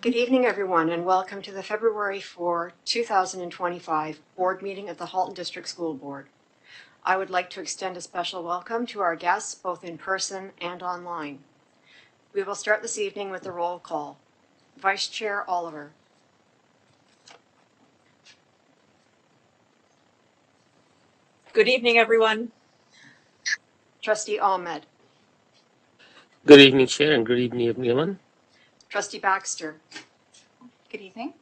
Good evening, everyone, and welcome to the February 4, 2025 board meeting of the Halton District School Board. I would like to extend a special welcome to our guests, both in person and online. We will start this evening with the roll call. Vice Chair Oliver. Good evening, everyone. Trustee Ahmed. Good evening, Chair, and good evening, everyone. Trustee Baxter. Good evening.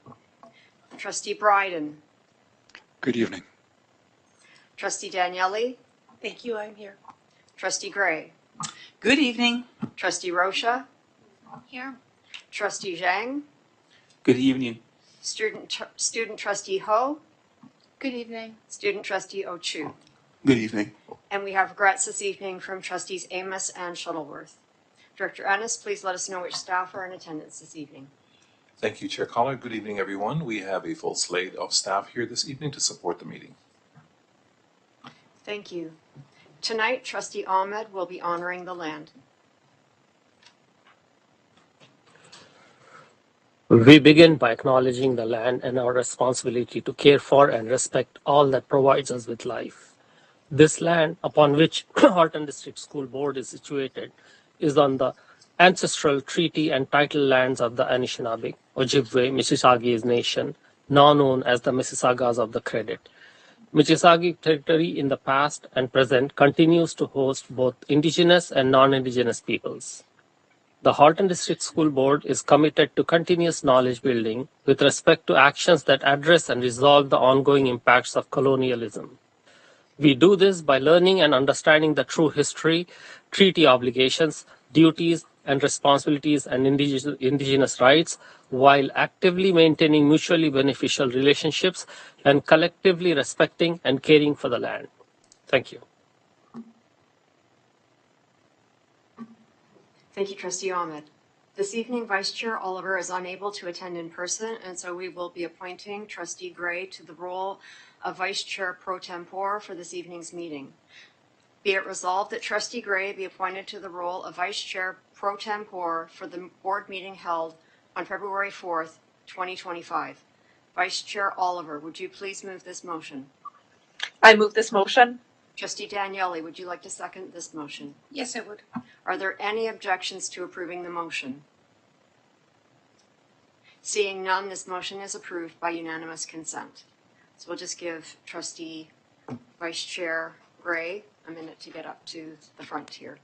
Trustee Bryden. Good evening. Trustee Daniele. Thank you, I'm here. Trustee Gray. Good evening. Trustee Rocha. Here. Trustee Zhang. Good evening. Student Trustee Ho. Good evening. Student Trustee Ochu. Good evening. And we have regrets this evening from Trustees Amos and Shuttleworth. Director Ennis, please let us know which staff are in attendance this evening. Thank you, Chair Collard. Good evening, everyone. We have a full slate of staff here this evening to support the meeting. Thank you. Tonight, Trustee Ahmed will be honoring the land. We begin by acknowledging the land and our responsibility to care for and respect all that provides us with life. This land, upon which Halton District School Board is situated, is on the ancestral treaty and title lands of the Anishinaabe, Ojibwe, Mississaugas Nation, now known as the Mississaugas of the Credit. Mississauga territory in the past and present continues to host both Indigenous and non-Indigenous peoples. The Halton District School Board is committed to continuous knowledge building with respect to actions that address and resolve the ongoing impacts of colonialism. We do this by learning and understanding the true history, treaty obligations, duties, and responsibilities and indigenous rights, while actively maintaining mutually beneficial relationships and collectively respecting and caring for the land. Thank you. Thank you, Trustee Ahmed. This evening, Vice Chair Oliver is unable to attend in person, and so we will be appointing Trustee Gray to the role of Vice Chair pro tempore for this evening's meeting. Be it resolved that Trustee Gray be appointed to the role of Vice Chair pro tempore for the board meeting held on February 4th, 2025. Vice Chair Oliver, would you please move this motion? I move this motion. Trustee Daniele, would you like to second this motion? Yes, I would. Are there any objections to approving the motion? Seeing none, this motion is approved by unanimous consent. So we'll just give Trustee Vice Chair Gray a minute to get up to the front here.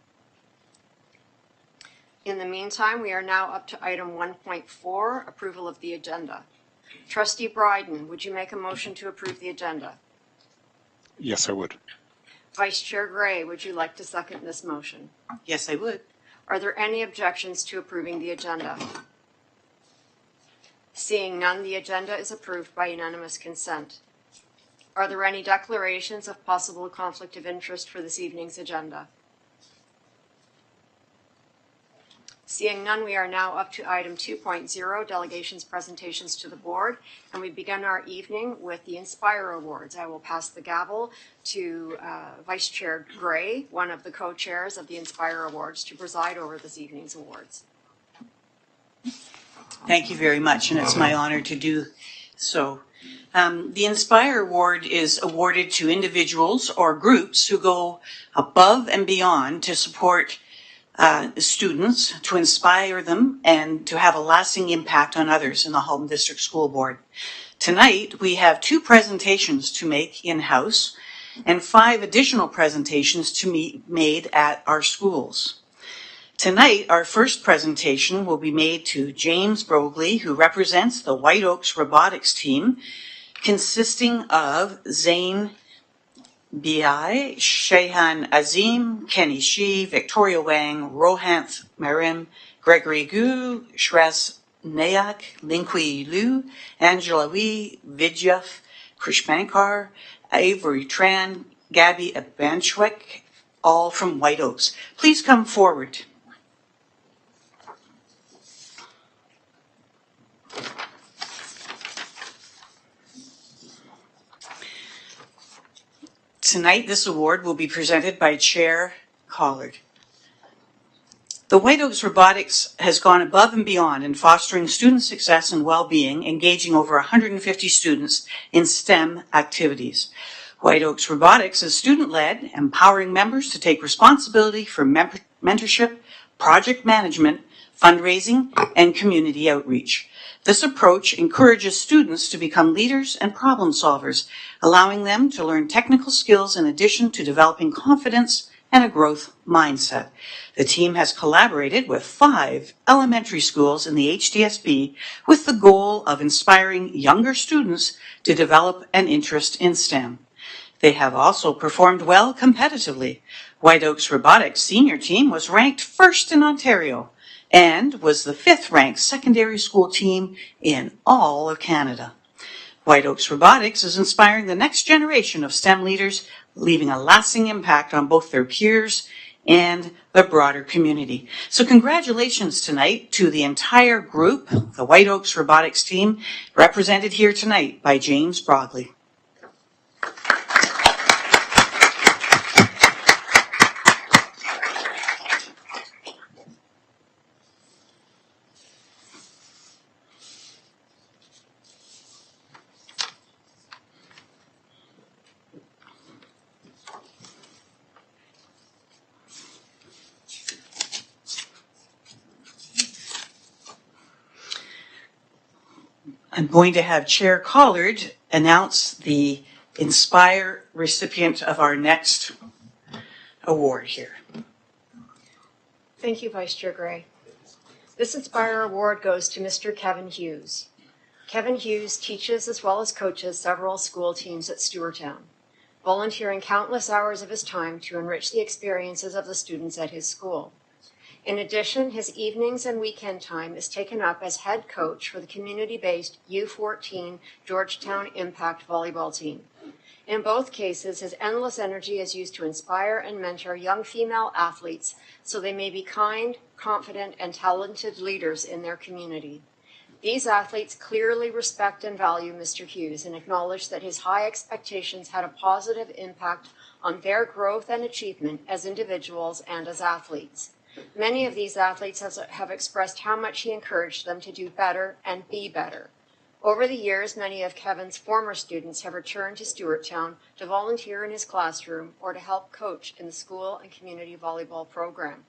In the meantime, we are now up to item 1.4, approval of the agenda. Trustee Bryden, would you make a motion to approve the agenda? Yes, I would. Vice Chair Gray, would you like to second this motion? Yes, I would. Are there any objections to approving the agenda? Seeing none, the agenda is approved by unanimous consent. Are there any declarations of possible conflict of interest for this evening's agenda? Seeing none, we are now up to item 2.0, delegations, presentations to the board, and we begin our evening with the Inspire Awards. I will pass the gavel to Vice Chair Gray, one of the co-chairs of the Inspire Awards, to preside over this evening's awards. Thank you very much, and it's my honor to do so. The Inspire Award is awarded to individuals or groups who go above and beyond to support students, to inspire them, and to have a lasting impact on others in the Halton District School Board. Tonight, we have 2 presentations to make in-house and 5 additional presentations to be made at our schools. Tonight, our first presentation will be made to James Brogley, who represents the White Oaks robotics team, consisting of Zane Bi, Shehan Azim, Kenny Shi, Victoria Wang, Rohanth Marim, Gregory Gu, Shres Nayak, Linkui Liu, Angela Wee, Vidyaf, Krishmankar, Avery Tran, Gabby Abanchwick, all from White Oaks. Please come forward. Tonight, this award will be presented by Chair Collard. The White Oaks Robotics has gone above and beyond in fostering student success and well-being, engaging over 150 students in STEM activities. White Oaks Robotics is student-led, empowering members to take responsibility for mentorship, project management, fundraising, and community outreach. This approach encourages students to become leaders and problem solvers, allowing them to learn technical skills in addition to developing confidence and a growth mindset. The team has collaborated with 5 elementary schools in the HDSB with the goal of inspiring younger students to develop an interest in STEM. They have also performed well competitively. White Oaks Robotics senior team was ranked first in Ontario and was the 5th ranked secondary school team in all of Canada. White Oaks Robotics is inspiring the next generation of STEM leaders, leaving a lasting impact on both their peers and the broader community. So congratulations tonight to the entire group, the White Oaks Robotics team, represented here tonight by James Broadley. I'm going to have Chair Collard announce the Inspire recipient of our next award here. Thank you, Vice Chair Gray. This Inspire Award goes to Mr. Kevin Hughes. Kevin Hughes teaches as well as coaches several school teams at Stewarttown, volunteering countless hours of his time to enrich the experiences of the students at his school. In addition, his evenings and weekend time is taken up as head coach for the community-based U14 Georgetown Impact volleyball team. In both cases, his endless energy is used to inspire and mentor young female athletes so they may be kind, confident, and talented leaders in their community. These athletes clearly respect and value Mr. Hughes and acknowledge that his high expectations had a positive impact on their growth and achievement as individuals and as athletes. Many of these athletes have expressed how much he encouraged them to do better and be better. Over the years, many of Kevin's former students have returned to Stewarttown to volunteer in his classroom or to help coach in the school and community volleyball program.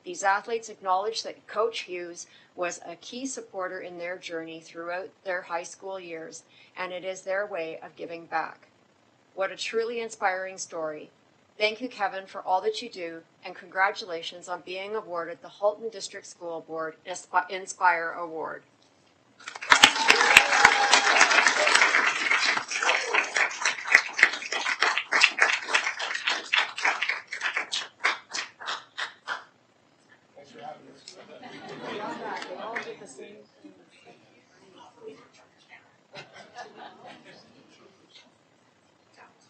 These athletes acknowledge that Coach Hughes was a key supporter in their journey throughout their high school years, and it is their way of giving back. What a truly inspiring story. Thank you, Kevin, for all that you do, and congratulations on being awarded the Halton District School Board Inspire Award.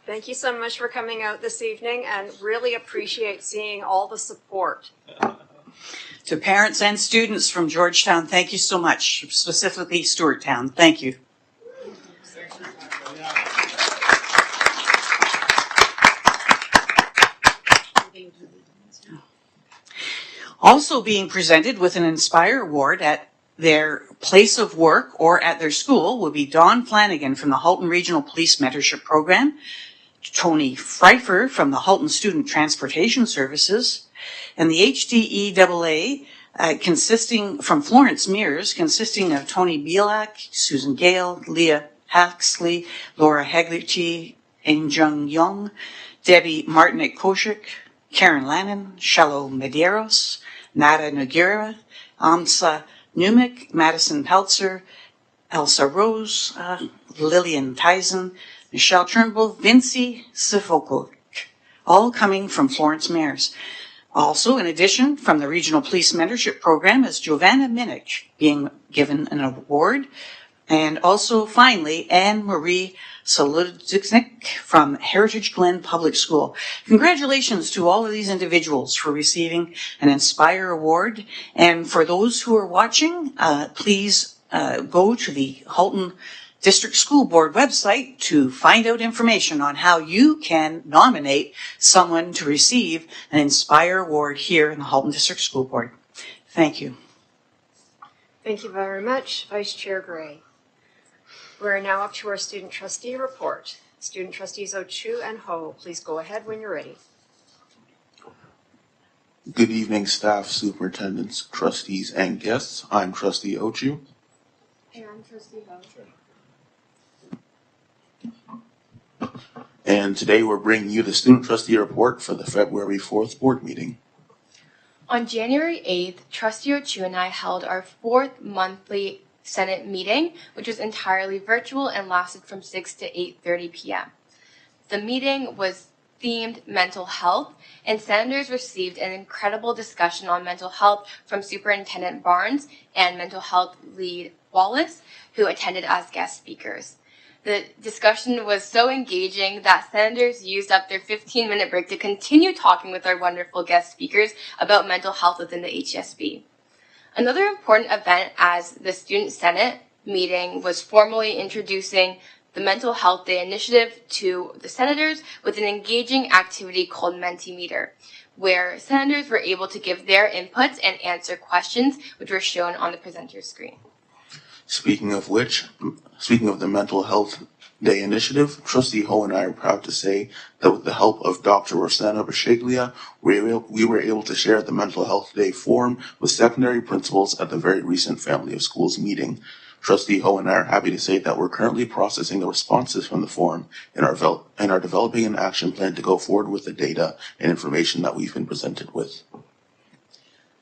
Thank you so much for coming out this evening and really appreciate seeing all the support. To parents and students from Georgetown, thank you so much, specifically Stewarttown. Thank you. Also being presented with an Inspire Award at their place of work or at their school will be Dawn Flanagan from the Halton Regional Police Mentorship Program, Tony Pfeiffer from the Halton Student Transportation Services, and the HDEAA consisting from Florence Mears, consisting of Tony Bielak, Susan Gale, Leah Haxley, Laura Haggerty, Jung Young, Debbie Martinik-Koshik, Karen Lannon, Shallow Medeiros, Nada Noguera, Amsa Numik, Madison Peltzer, Elsa Rose, Lillian Tyson, Michelle Turnbull, Vinci Sifokuk, all coming from Florence Mears. Also, in addition, from the Regional Police Mentorship Program is Giovanna Minnick being given an award. And also, finally, Anne-Marie Solodzik from Heritage Glen Public School. Congratulations to all of these individuals for receiving an Inspire Award. And for those who are watching, please go to the Halton District School Board website to find out information on how you can nominate someone to receive an Inspire Award here in the Halton District School Board. Thank you. Thank you very much, Vice Chair Gray. We're now up to our student trustee report. Student trustees Ochu and Ho, please go ahead when you're ready. Good evening, staff, superintendents, trustees, and guests. I'm Trustee Ochu. And I'm Trustee Ho. And today we're bringing you the student trustee report for the February 4th board meeting. On January 8th, Trustee Ochu and I held our fourth monthly Senate meeting, which was entirely virtual and lasted from 6 to 8:30 p.m. The meeting was themed mental health, and senators received an incredible discussion on mental health from Superintendent Barnes and mental health lead Wallace, who attended as guest speakers. The discussion was so engaging that senators used up their 15-minute break to continue talking with our wonderful guest speakers about mental health within the HSB. Another important event as the Student Senate meeting was formally introducing the Mental Health Day initiative to the senators with an engaging activity called Mentimeter, where senators were able to give their inputs and answer questions, which were shown on the presenter's screen. Speaking of the Mental Health Day initiative, Trustee Ho and I are proud to say that with the help of Dr. Rosanna Bashaglia, we were able to share the Mental Health Day forum with secondary principals at the very recent Family of Schools meeting. Trustee Ho and I are happy to say that we're currently processing the responses from the forum and are developing an action plan to go forward with the data and information that we've been presented with.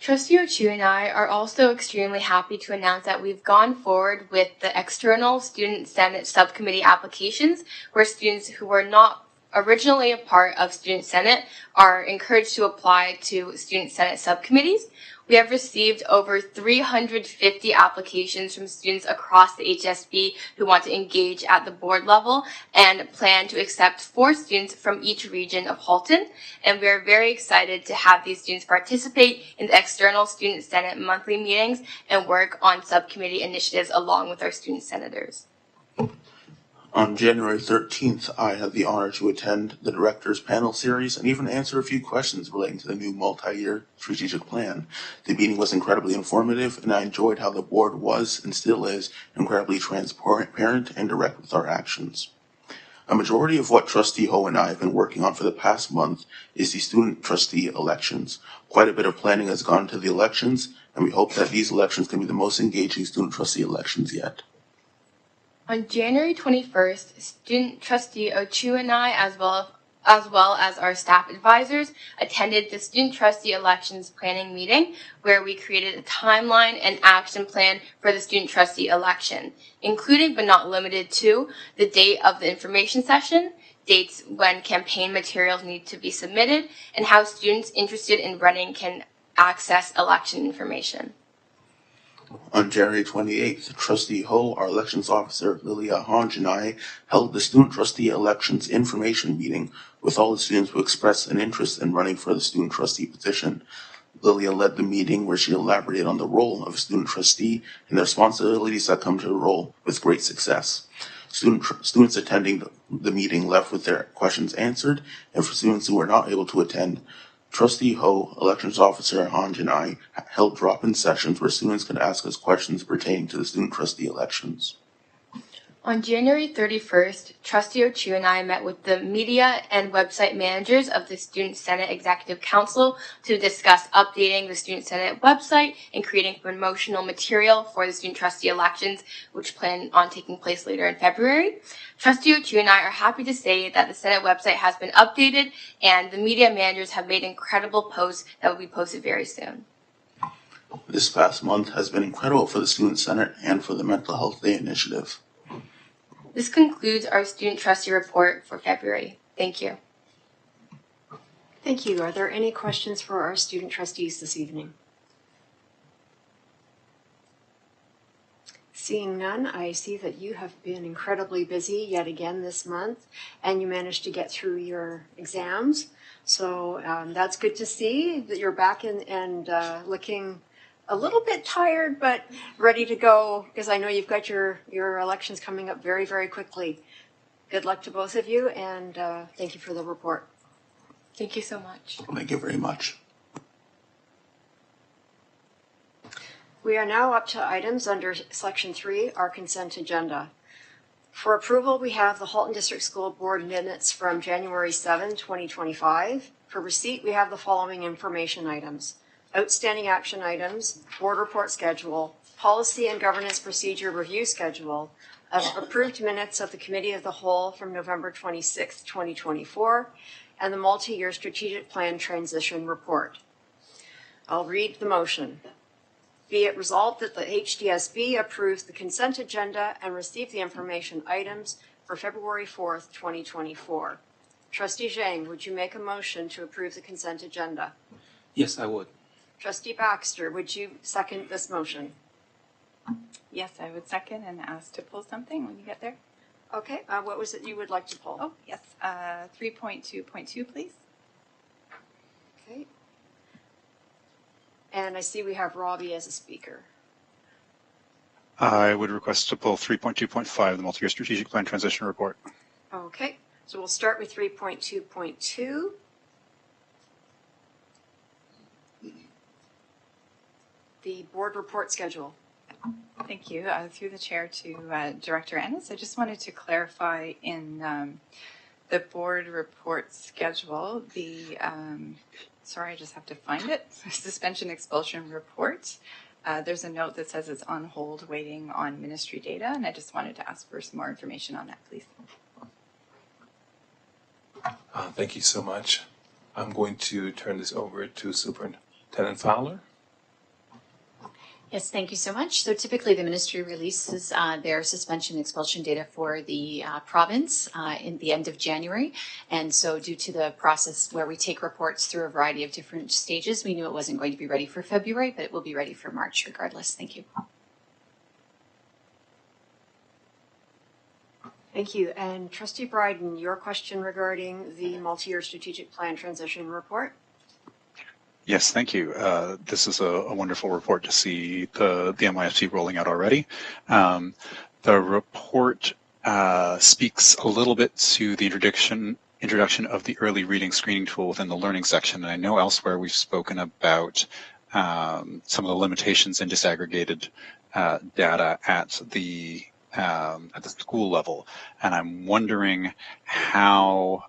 Trustee Ochu and I are also extremely happy to announce that we've gone forward with the external Student Senate subcommittee applications, where students who were not originally a part of Student Senate are encouraged to apply to Student Senate subcommittees. We have received over 350 applications from students across the HSB who want to engage at the board level and plan to accept 4 students from each region of Halton. And we are very excited to have these students participate in the external Student Senate monthly meetings and work on subcommittee initiatives along with our student senators. On January 13th, I had the honor to attend the Directors Panel Series and even answer a few questions relating to the new multi-year strategic plan. The meeting was incredibly informative, and I enjoyed how the board was, and still is, incredibly transparent and direct with our actions. A majority of what Trustee Ho and I have been working on for the past month is the student trustee elections. Quite a bit of planning has gone into the elections, and we hope that these elections can be the most engaging student trustee elections yet. On January 21st, Student Trustee Ochu and I, as well as our staff advisors, attended the Student Trustee Elections Planning meeting, where we created a timeline and action plan for the Student Trustee election, including but not limited to the date of the information session, dates when campaign materials need to be submitted, and how students interested in running can access election information. On January 28th, Trustee Ho, our elections officer, Lilia Hanj, and I held the Student Trustee Elections Information Meeting with all the students who expressed an interest in running for the student trustee position. Lilia led the meeting where she elaborated on the role of a student trustee and the responsibilities that come to the role with great success. Students attending the meeting left with their questions answered, and for students who were not able to attend, Trustee Ho, Elections Officer Hanj, and I held drop-in sessions where students could ask us questions pertaining to the student trustee elections. On January 31st, Trustee Ochu and I met with the media and website managers of the Student Senate Executive Council to discuss updating the Student Senate website and creating promotional material for the student trustee elections, which plan on taking place later in February. Trustee Ochu and I are happy to say that the Senate website has been updated and the media managers have made incredible posts that will be posted very soon. This past month has been incredible for the Student Senate and for the Mental Health Day initiative. This concludes our student trustee report for February. Thank you. Thank you. Are there any questions for our student trustees this evening? Seeing none, I see that you have been incredibly busy yet again this month, and you managed to get through your exams. So that's good to see that you're back and looking a little bit tired, but ready to go, because I know you've got your elections coming up very, very quickly. Good luck to both of you, and thank you for the report. Thank you so much. Thank you very much. We are now up to items under Section 3, our consent agenda. For approval, we have the Halton District School Board minutes from January 7, 2025. For receipt, we have the following information items: outstanding action items, board report schedule, policy and governance procedure review schedule, approved minutes of the Committee of the Whole from November 26, 2024, and the multi-year strategic plan transition report. I'll read the motion. Be it resolved that the HDSB approves the consent agenda and receive the information items for February 4th, 2024. Trustee Zhang, would you make a motion to approve the consent agenda? Yes, I would. Trustee Baxter, would you second this motion? Yes, I would second and ask to pull something when you get there. Okay, what was it you would like to pull? Oh, yes, 3.2.2, please. Okay. And I see we have Robbie as a speaker. I would request to pull 3.2.5, the multi-year strategic plan transition report. Okay, so we'll start with 3.2.2. The board report schedule. Thank you. Through the chair to Director Ennis, I just wanted to clarify in the board report schedule, the, sorry, I just have to find it, suspension expulsion report. There's a note that says it's on hold waiting on ministry data, and I just wanted to ask for some more information on that, please. Thank you so much. I'm going to turn this over to Superintendent Fowler. Yes, thank you so much. So typically the ministry releases their suspension expulsion data for the province in the end of January. And so due to the process where we take reports through a variety of different stages, we knew it wasn't going to be ready for February, but it will be ready for March regardless. Thank you. Thank you. And Trustee Bryden, your question regarding the multi-year strategic plan transition report? Yes, thank you. This is a wonderful report to see the MIFT rolling out already. The report speaks a little bit to the introduction of the early reading screening tool within the learning section. And I know elsewhere we've spoken about some of the limitations in disaggregated data at the school level. And I'm wondering how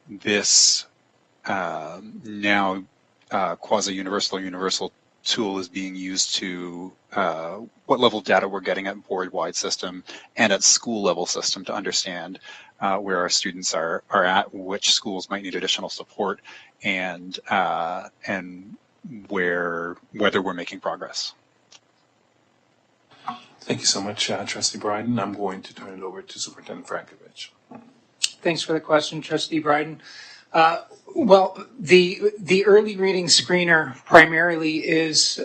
this now quasi-universal or universal tool is being used to what level of data we're getting at board-wide system and at school-level system to understand where our students are at, which schools might need additional support, and whether we're making progress. Thank you so much, Trustee Bryden. I'm going to turn it over to Superintendent Frankovich. Thanks for the question, Trustee Bryden. Well, the early reading screener primarily is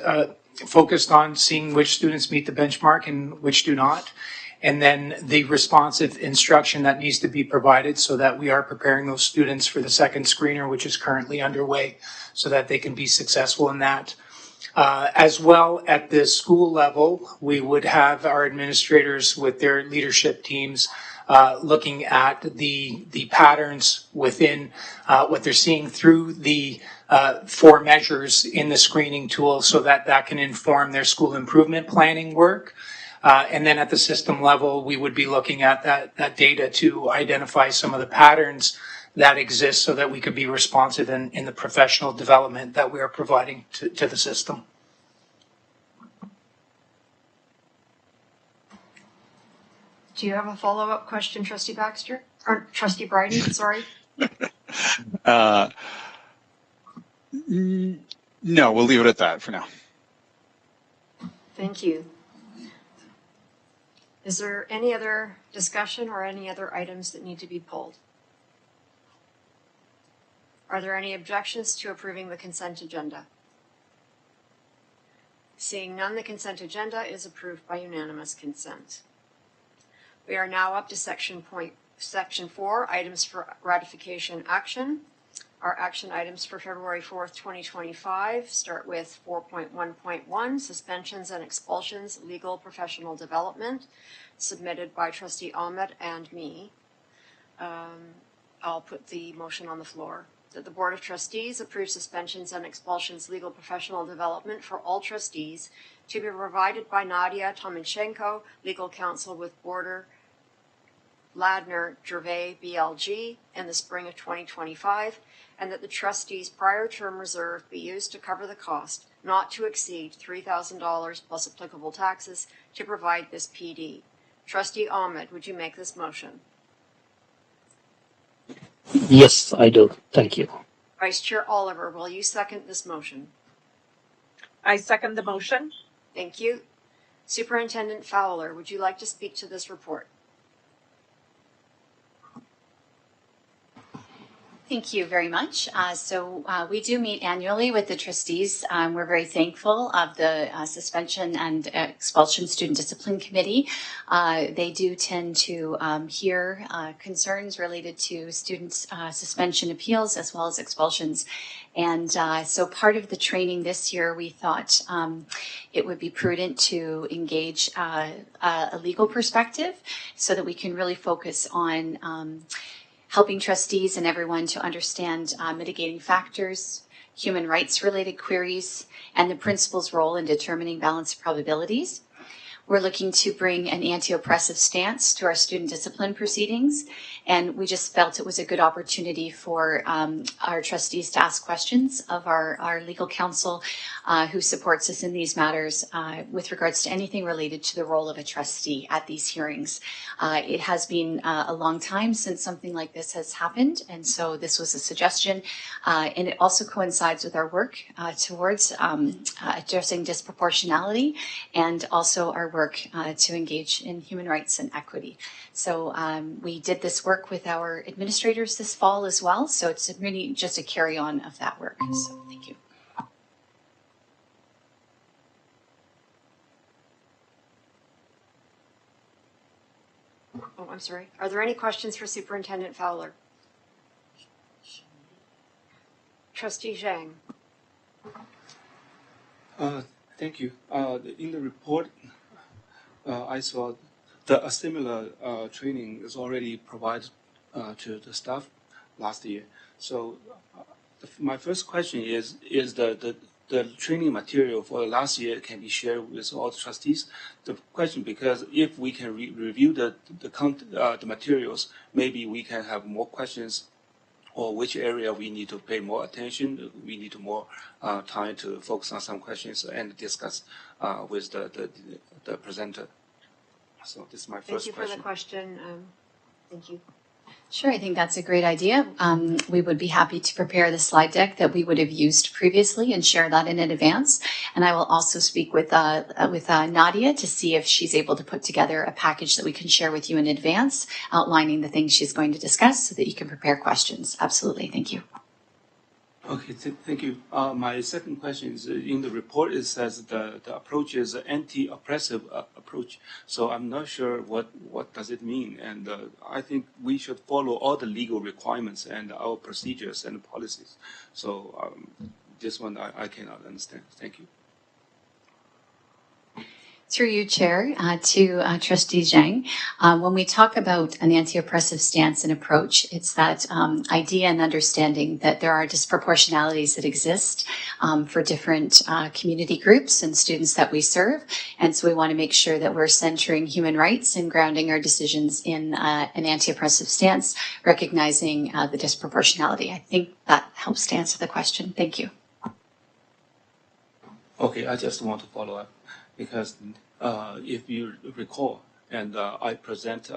focused on seeing which students meet the benchmark and which do not, and then the responsive instruction that needs to be provided so that we are preparing those students for the second screener, which is currently underway, so that they can be successful in that. As well, at the school level, we would have our administrators with their leadership teams looking at the patterns within what they're seeing through the 4 measures in the screening tool, so that can inform their school improvement planning work. And then at the system level, we would be looking at that data to identify some of the patterns that exist so that we could be responsive in the professional development that we are providing to the system. Do you have a follow-up question, Trustee Baxter? Or Trustee Bryden, sorry? No, we'll leave it at that for now. Thank you. Is there any other discussion or any other items that need to be pulled? Are there any objections to approving the consent agenda? Seeing none, the consent agenda is approved by unanimous consent. We are now up to Section 4, items for ratification action. Our action items for February 4th, 2025 start with 4.1.1, suspensions and expulsions, legal professional development, submitted by Trustee Ahmed and me. I'll put the motion on the floor. that the Board of Trustees approve suspensions and expulsions legal professional development for all trustees to be provided by Nadia Tomanchenko, legal counsel with Border Ladner Gervais BLG in the spring of 2025, and that the trustees' prior term reserve be used to cover the cost not to exceed $3,000 plus applicable taxes to provide this PD. Trustee Ahmed, would you make this motion? Yes, I do. Thank you. Vice Chair Oliver, will you second this motion? I second the motion. Thank you. Superintendent Fowler, would you like to speak to this report? Thank you very much. We do meet annually with the trustees. We're very thankful of the Suspension and Expulsion Student Discipline Committee. They do tend to hear concerns related to students' suspension appeals as well as expulsions. And so part of the training this year, we thought it would be prudent to engage a legal perspective so that we can really focus on helping trustees and everyone to understand mitigating factors, human rights related queries, and the principal's role in determining balanced probabilities. We're looking to bring an anti-oppressive stance to our student discipline proceedings, and we just felt it was a good opportunity for our trustees to ask questions of our legal counsel who supports us in these matters with regards to anything related to the role of a trustee at these hearings. It has been a long time since something like this has happened, and so this was a suggestion, and it also coincides with our work towards addressing disproportionality and also our work to engage in human rights and equity. So we did this work with our administrators this fall as well, so it's really just a carry on of that work. So thank you. Oh, I'm sorry. Are there any questions for Superintendent Fowler? Trustee Zhang. Thank you. In the report, I saw that a similar training is already provided to the staff last year. So my first question is the training material for last year can be shared with all the trustees? The question, because if we can review the materials, maybe we can have more questions or which area we need to pay more attention. We need more time to focus on some questions and discuss with the presenter. So this is my first question. Thank you for the question. Thank you. Sure, I think that's a great idea. We would be happy to prepare the slide deck that we would have used previously and share that in advance. And I will also speak with Nadia to see if she's able to put together a package that we can share with you in advance, outlining the things she's going to discuss so that you can prepare questions. Absolutely, thank you. Okay, thank you. My second question is, in the report it says the approach is an anti-oppressive approach. So I'm not sure what does it mean. And I think we should follow all the legal requirements and our procedures and policies. So this one I cannot understand. Thank you. Through you, Chair, to Trustee Zhang. When we talk about an anti-oppressive stance and approach, it's that idea and understanding that there are disproportionalities that exist for different community groups and students that we serve. And so we want to make sure that we're centering human rights and grounding our decisions in an anti-oppressive stance, recognizing the disproportionality. I think that helps to answer the question. Thank you. Okay, I just want to follow up. Because if you recall, and I present,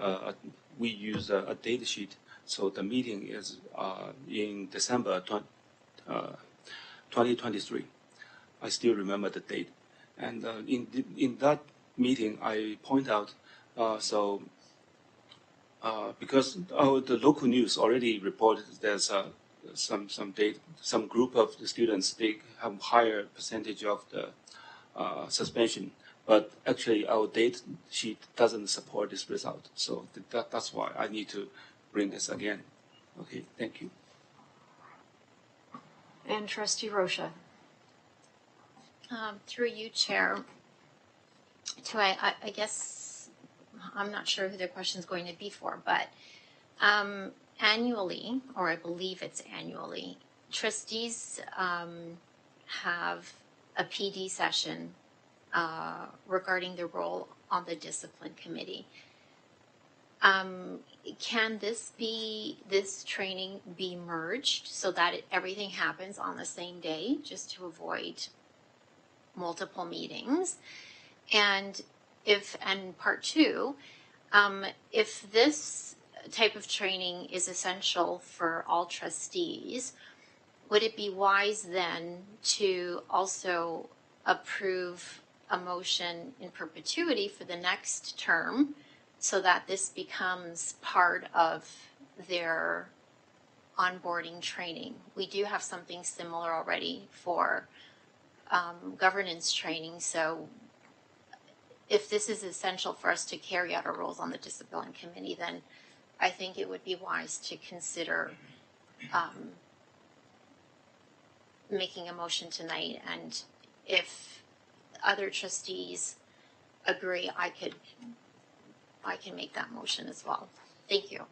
we use a data sheet. So the meeting is in December 2023. I still remember the date. And in that meeting, I point out, because the local news already reported there's some group of the students, they have higher percentage of the suspension, but actually our data sheet doesn't support this result. So that's why I need to bring this again. Okay, thank you. And Trustee Rocha. Through you, Chair, I guess I'm not sure who the question is going to be for, but annually, or I believe it's annually, trustees have a PD session regarding their role on the discipline committee. Can this training be merged so that everything happens on the same day, just to avoid multiple meetings? And part two, if this type of training is essential for all trustees, would it be wise then to also approve a motion in perpetuity for the next term so that this becomes part of their onboarding training? We do have something similar already for governance training, so if this is essential for us to carry out our roles on the discipline committee, then I think it would be wise to consider making a motion tonight. And if other trustees agree, I can make that motion as well. Thank you.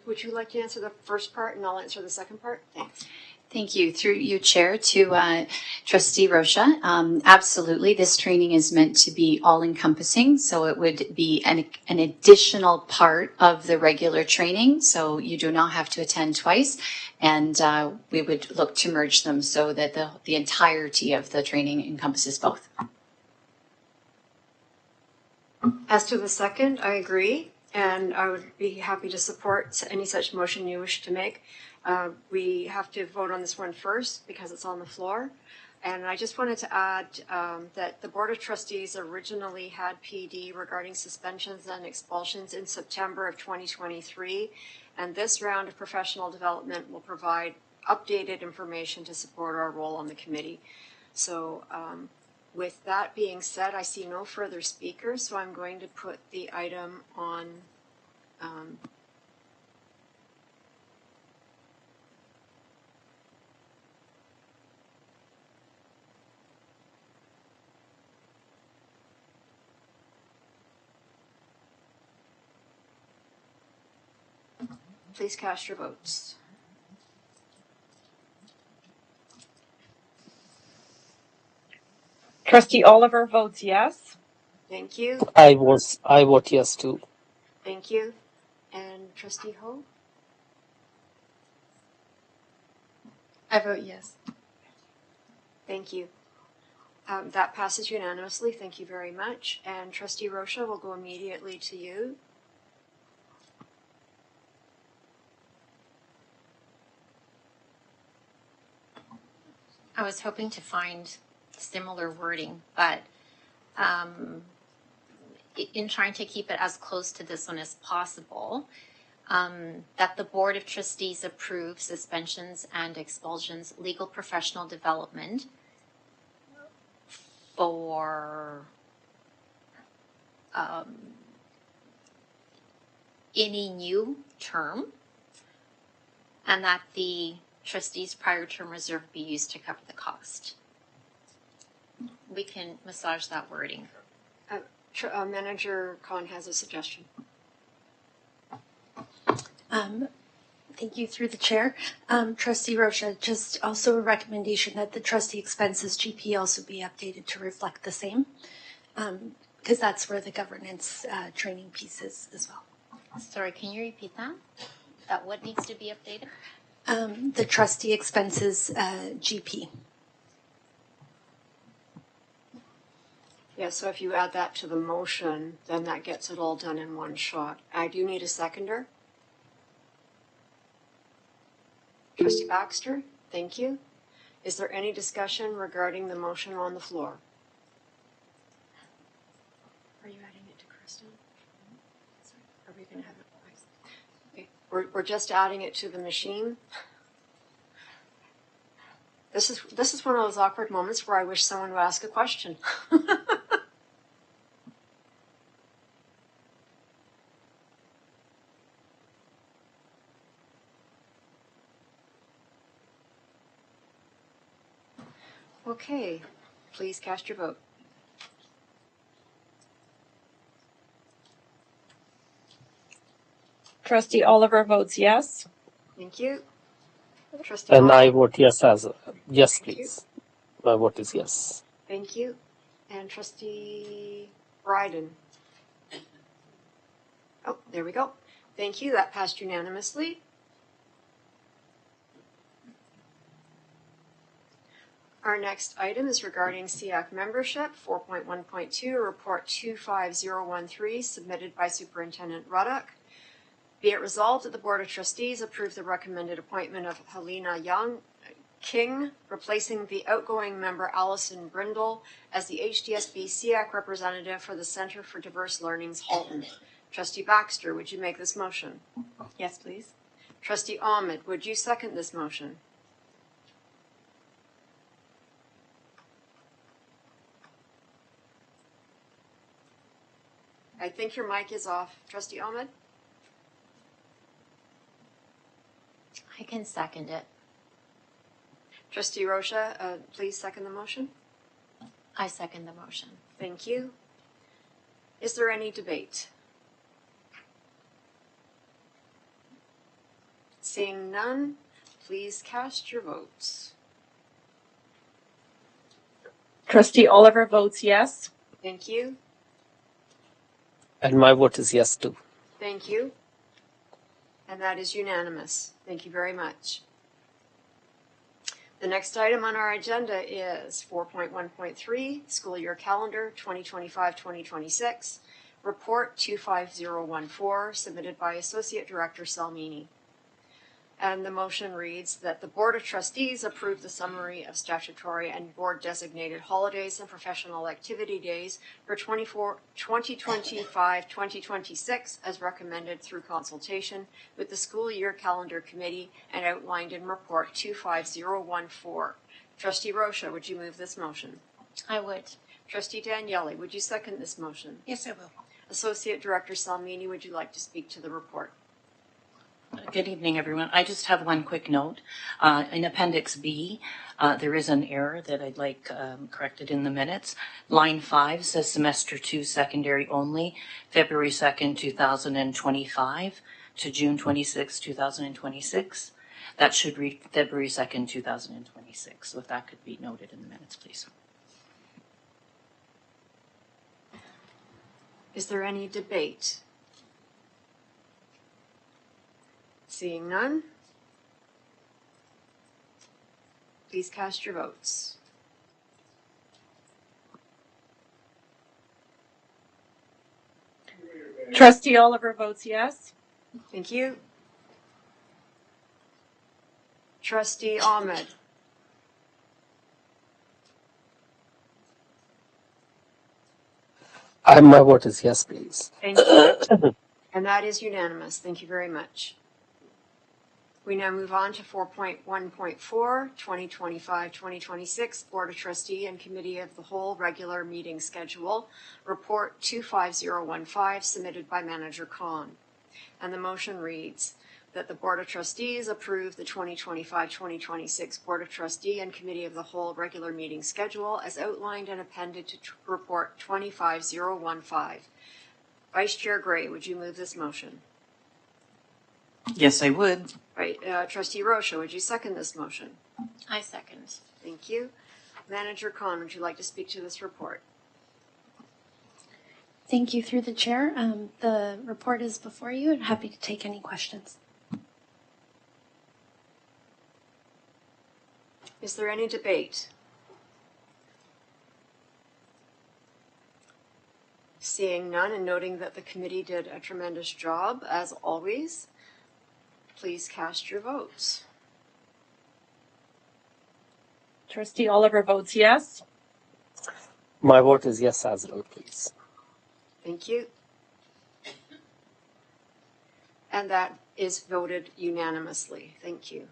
Would you like to answer the first part and I'll answer the second part? Thanks. Thank you. Through you, Chair, to Trustee Rocha. Absolutely, this training is meant to be all-encompassing, so it would be an additional part of the regular training, so you do not have to attend twice, and we would look to merge them so that the entirety of the training encompasses both. As to the second, I agree, and I would be happy to support any such motion you wish to make. We have to vote on this one first because it's on the floor. And I just wanted to add that the Board of Trustees originally had PD regarding suspensions and expulsions in September of 2023. And this round of professional development will provide updated information to support our role on the committee. So with that being said, I see no further speakers. So I'm going to put the item on please cast your votes. Trustee Oliver votes yes. Thank you. I vote yes too. Thank you. And Trustee Ho? I vote yes. Thank you. That passes unanimously. Thank you very much. And Trustee Rocha, will go immediately to you. I was hoping to find similar wording, but in trying to keep it as close to this one as possible, that the Board of Trustees approve suspensions and expulsions, legal professional development for any new term, and that the trustees' prior term reserve be used to cover the cost. We can massage that wording. Manager Khan has a suggestion. Thank you through the chair. Trustee Rocha, just also a recommendation that the trustee expenses GP also be updated to reflect the same, because that's where the governance training piece is as well. Sorry, can you repeat that? That what needs to be updated? The trustee expenses GP. Yeah, so if you add that to the motion, then that gets it all done in one shot. I do need a seconder. Trustee Baxter, thank you. Is there any discussion regarding the motion on the floor? Are you adding it to Kristen? Are we going to have it? Okay. We're just adding it to the machine. This is one of those awkward moments where I wish someone would ask a question. Okay, please cast your vote. Trustee Oliver votes yes. Thank you. Trustee And I Ahmed? vote yes as yes, Thank you. please. My vote is yes. Thank you. And Trustee Bryden? Oh, there we go. Thank you. That passed unanimously. Our next item is regarding SEAC membership, 4.1.2, Report 25013, submitted by Superintendent Ruddock. Be it resolved that the Board of Trustees approve the recommended appointment of Helena King, replacing the outgoing member Allison Brindle as the HDSB SEAC representative for the Center for Diverse Learning's Halton. Trustee Baxter, would you make this motion? Yes, please. Trustee Ahmed, would you second this motion? I think your mic is off. Trustee Ahmed? I can second it. Trustee Rocha, please second the motion. I second the motion. Thank you. Is there any debate? Seeing none, please cast your votes. Trustee Oliver votes yes. Thank you. And my vote is yes too. Thank you. And that is unanimous. Thank you very much. The next item on our agenda is 4.1.3, School Year Calendar 2025-2026, Report 25014, submitted by Associate Director Salmini. And the motion reads that the Board of Trustees approve the summary of statutory and board-designated holidays and professional activity days for 2025-2026 as recommended through consultation with the School Year Calendar Committee and outlined in Report 25014. Trustee Rocha, would you move this motion? I would. Trustee Daniele, would you second this motion? Yes, I will. Associate Director Salmini, would you like to speak to the report? Good evening, everyone. I just have one quick note. In Appendix B, there is an error that I'd like corrected in the minutes. Line 5 says Semester 2 Secondary only, February 2nd, 2025 to June 26, 2026. That should read February 2nd, 2026. So if that could be noted in the minutes, please. Is there any debate? Seeing none, please cast your votes. Trustee Oliver votes yes. Thank you. Trustee Ahmed. My vote is yes, please. Thank you. And that is unanimous. Thank you very much. We now move on to 4.1.4, 2025-2026 Board of Trustee and Committee of the Whole Regular Meeting Schedule, Report 25015, submitted by Manager Khan. And the motion reads that the Board of Trustees approve the 2025-2026 Board of Trustee and Committee of the Whole Regular Meeting Schedule as outlined and appended to Report 25015. Vice Chair Gray, would you move this motion? Yes, I would. Right. Trustee Rocha, would you second this motion? I second. Thank you. Manager Khan, would you like to speak to this report? Thank you through the chair. The report is before you and happy to take any questions. Is there any debate? Seeing none and noting that the committee did a tremendous job, as always, please cast your votes. Trustee Oliver votes yes. My vote is yes as well, please. Thank you. And that is voted unanimously. Thank you.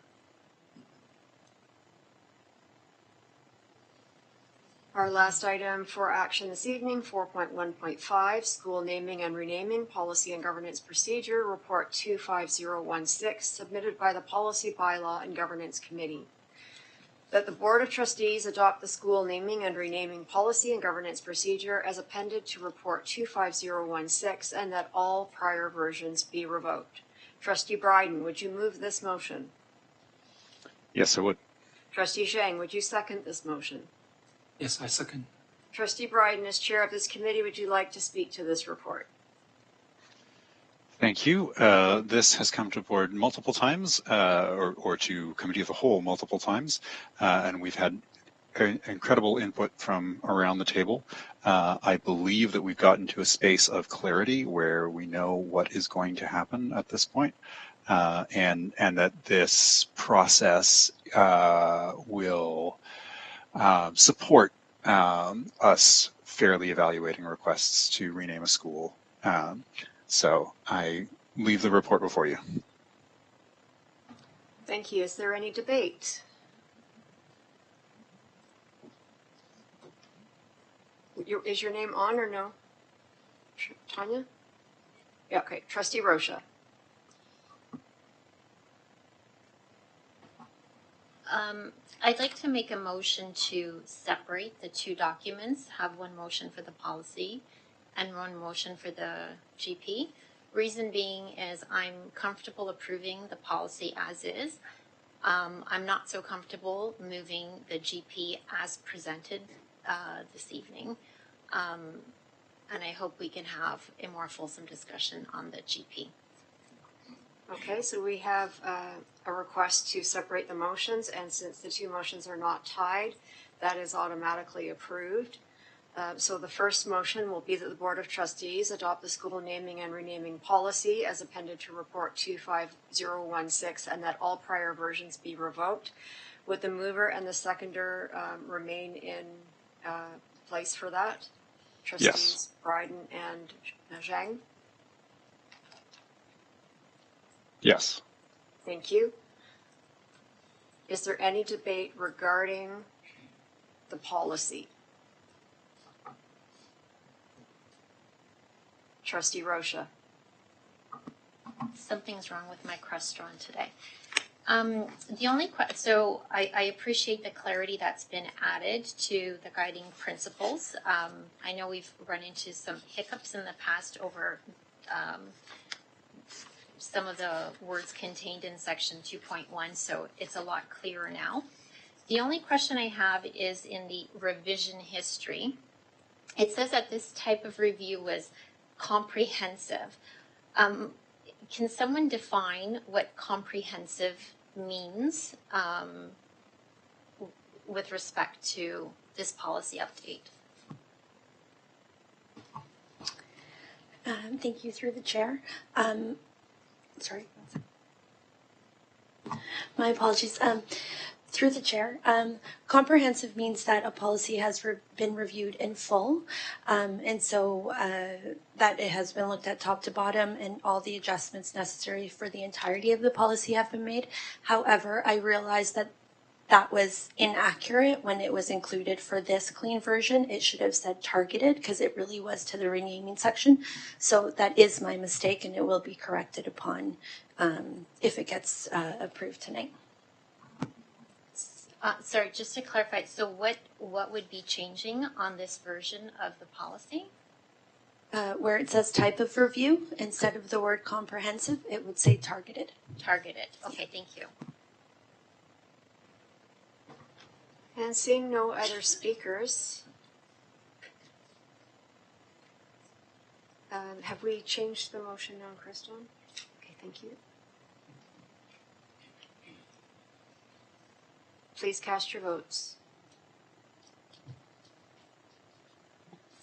Our last item for action this evening, 4.1.5, School Naming and Renaming Policy and Governance Procedure, Report 25016, submitted by the Policy, Bylaw, and Governance Committee. That the Board of Trustees adopt the School Naming and Renaming Policy and Governance Procedure as appended to Report 25016, and that all prior versions be revoked. Trustee Bryden, would you move this motion? Yes, I would. Trustee Zhang, would you second this motion? Yes, I second. Trustee Bryden, as chair of this committee, would you like to speak to this report? Thank you. This has come to board multiple times, or to committee of the whole multiple times, and we've had incredible input from around the table. I believe that we've gotten to a space of clarity where we know what is going to happen at this point, and that this process will support us fairly evaluating requests to rename a school. So I leave the report before you. Thank you. Is there any debate? Is your name on or no? Tanya? Yeah, okay. Trustee Rocha. I'd like to make a motion to separate the two documents, have one motion for the policy and one motion for the GP. Reason being is I'm comfortable approving the policy as is. I'm not so comfortable moving the GP as presented this evening. And I hope we can have a more fulsome discussion on the GP. Okay, so we have a request to separate the motions, and since the two motions are not tied, that is automatically approved. So the first motion will be that the Board of Trustees adopt the school naming and renaming policy as appended to Report 25016, and that all prior versions be revoked. Would the mover and the seconder remain in place for that? Trustees Yes. Bryden and Zhang? Yes. Thank you. Is there any debate regarding the policy? Trustee Rocha. Something's wrong with my crestron today. The only so I appreciate the clarity that's been added to the guiding principles. I know we've run into some hiccups in the past over some of the words contained in section 2.1, so it's a lot clearer now. The only question I have is in the revision history. It says that this type of review was comprehensive. Can someone define what comprehensive means with respect to this policy update? Thank you through the chair. Sorry. My apologies. Through the chair, comprehensive means that a policy has been reviewed in full, and so that it has been looked at top to bottom and all the adjustments necessary for the entirety of the policy have been made. However, I realized that that was inaccurate when it was included for this clean version. It should have said targeted because it really was to the renaming section. So that is my mistake, and it will be corrected upon if it gets approved tonight. Sorry, just to clarify, so what would be changing on this version of the policy? Where it says type of review, instead of the word comprehensive, it would say targeted. Targeted. Okay, thank you. And seeing no other speakers, have we changed the motion on Crystal? Okay, thank you. Please cast your votes.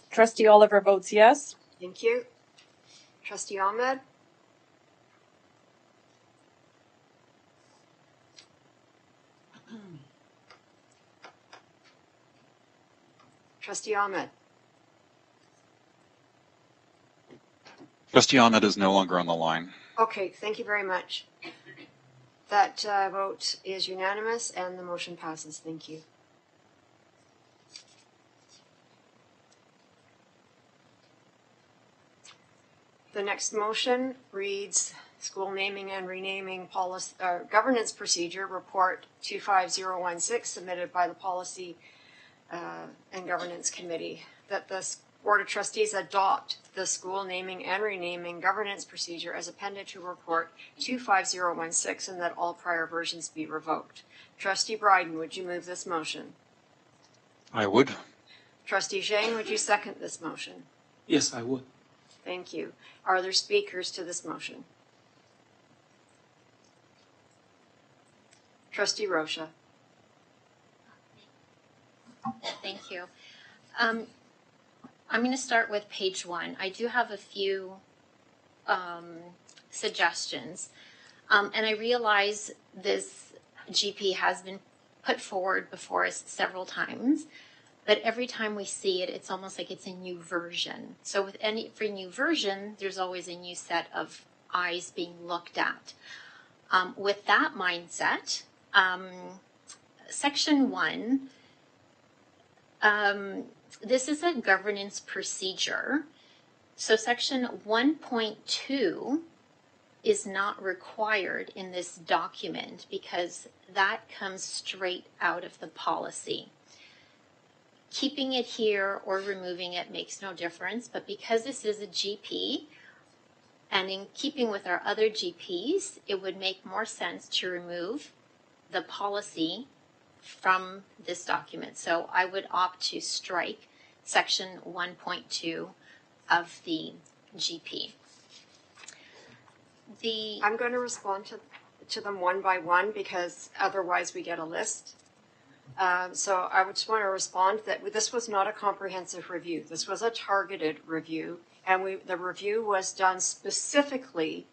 Trustee Oliver votes yes. Thank you. Trustee Ahmed? Trustee Ahmed? Trustee Ahmed is no longer on the line. Okay, thank you very much. That vote is unanimous and the motion passes. Thank you. The next motion reads School Naming and Renaming Policy Governance Procedure Report 25016 submitted by the Policy and Governance Committee, that the Board of Trustees adopt the school naming and renaming governance procedure as appended to report 25016 and that all prior versions be revoked. Trustee Bryden, would you move this motion? I would. Trustee Zhang, would you second this motion? Yes, I would. Thank you. Are there speakers to this motion? Trustee Rocha. Thank you. I'm going to start with page 1. I do have a few suggestions. And I realize this GP has been put forward before us several times, but every time we see it, it's almost like it's a new version. So with every new version, there's always a new set of eyes being looked at. With that mindset, section 1, this is a governance procedure. So section 1.2 is not required in this document because that comes straight out of the policy. Keeping it here or removing it makes no difference, but because this is a GP, and in keeping with our other GPs, it would make more sense to remove the policy from this document. So I would opt to strike section 1.2 of the GP. I'm going to respond to them one by one because otherwise we get a list. So I would just want to respond that this was not a comprehensive review. This was a targeted review, and the review was done specifically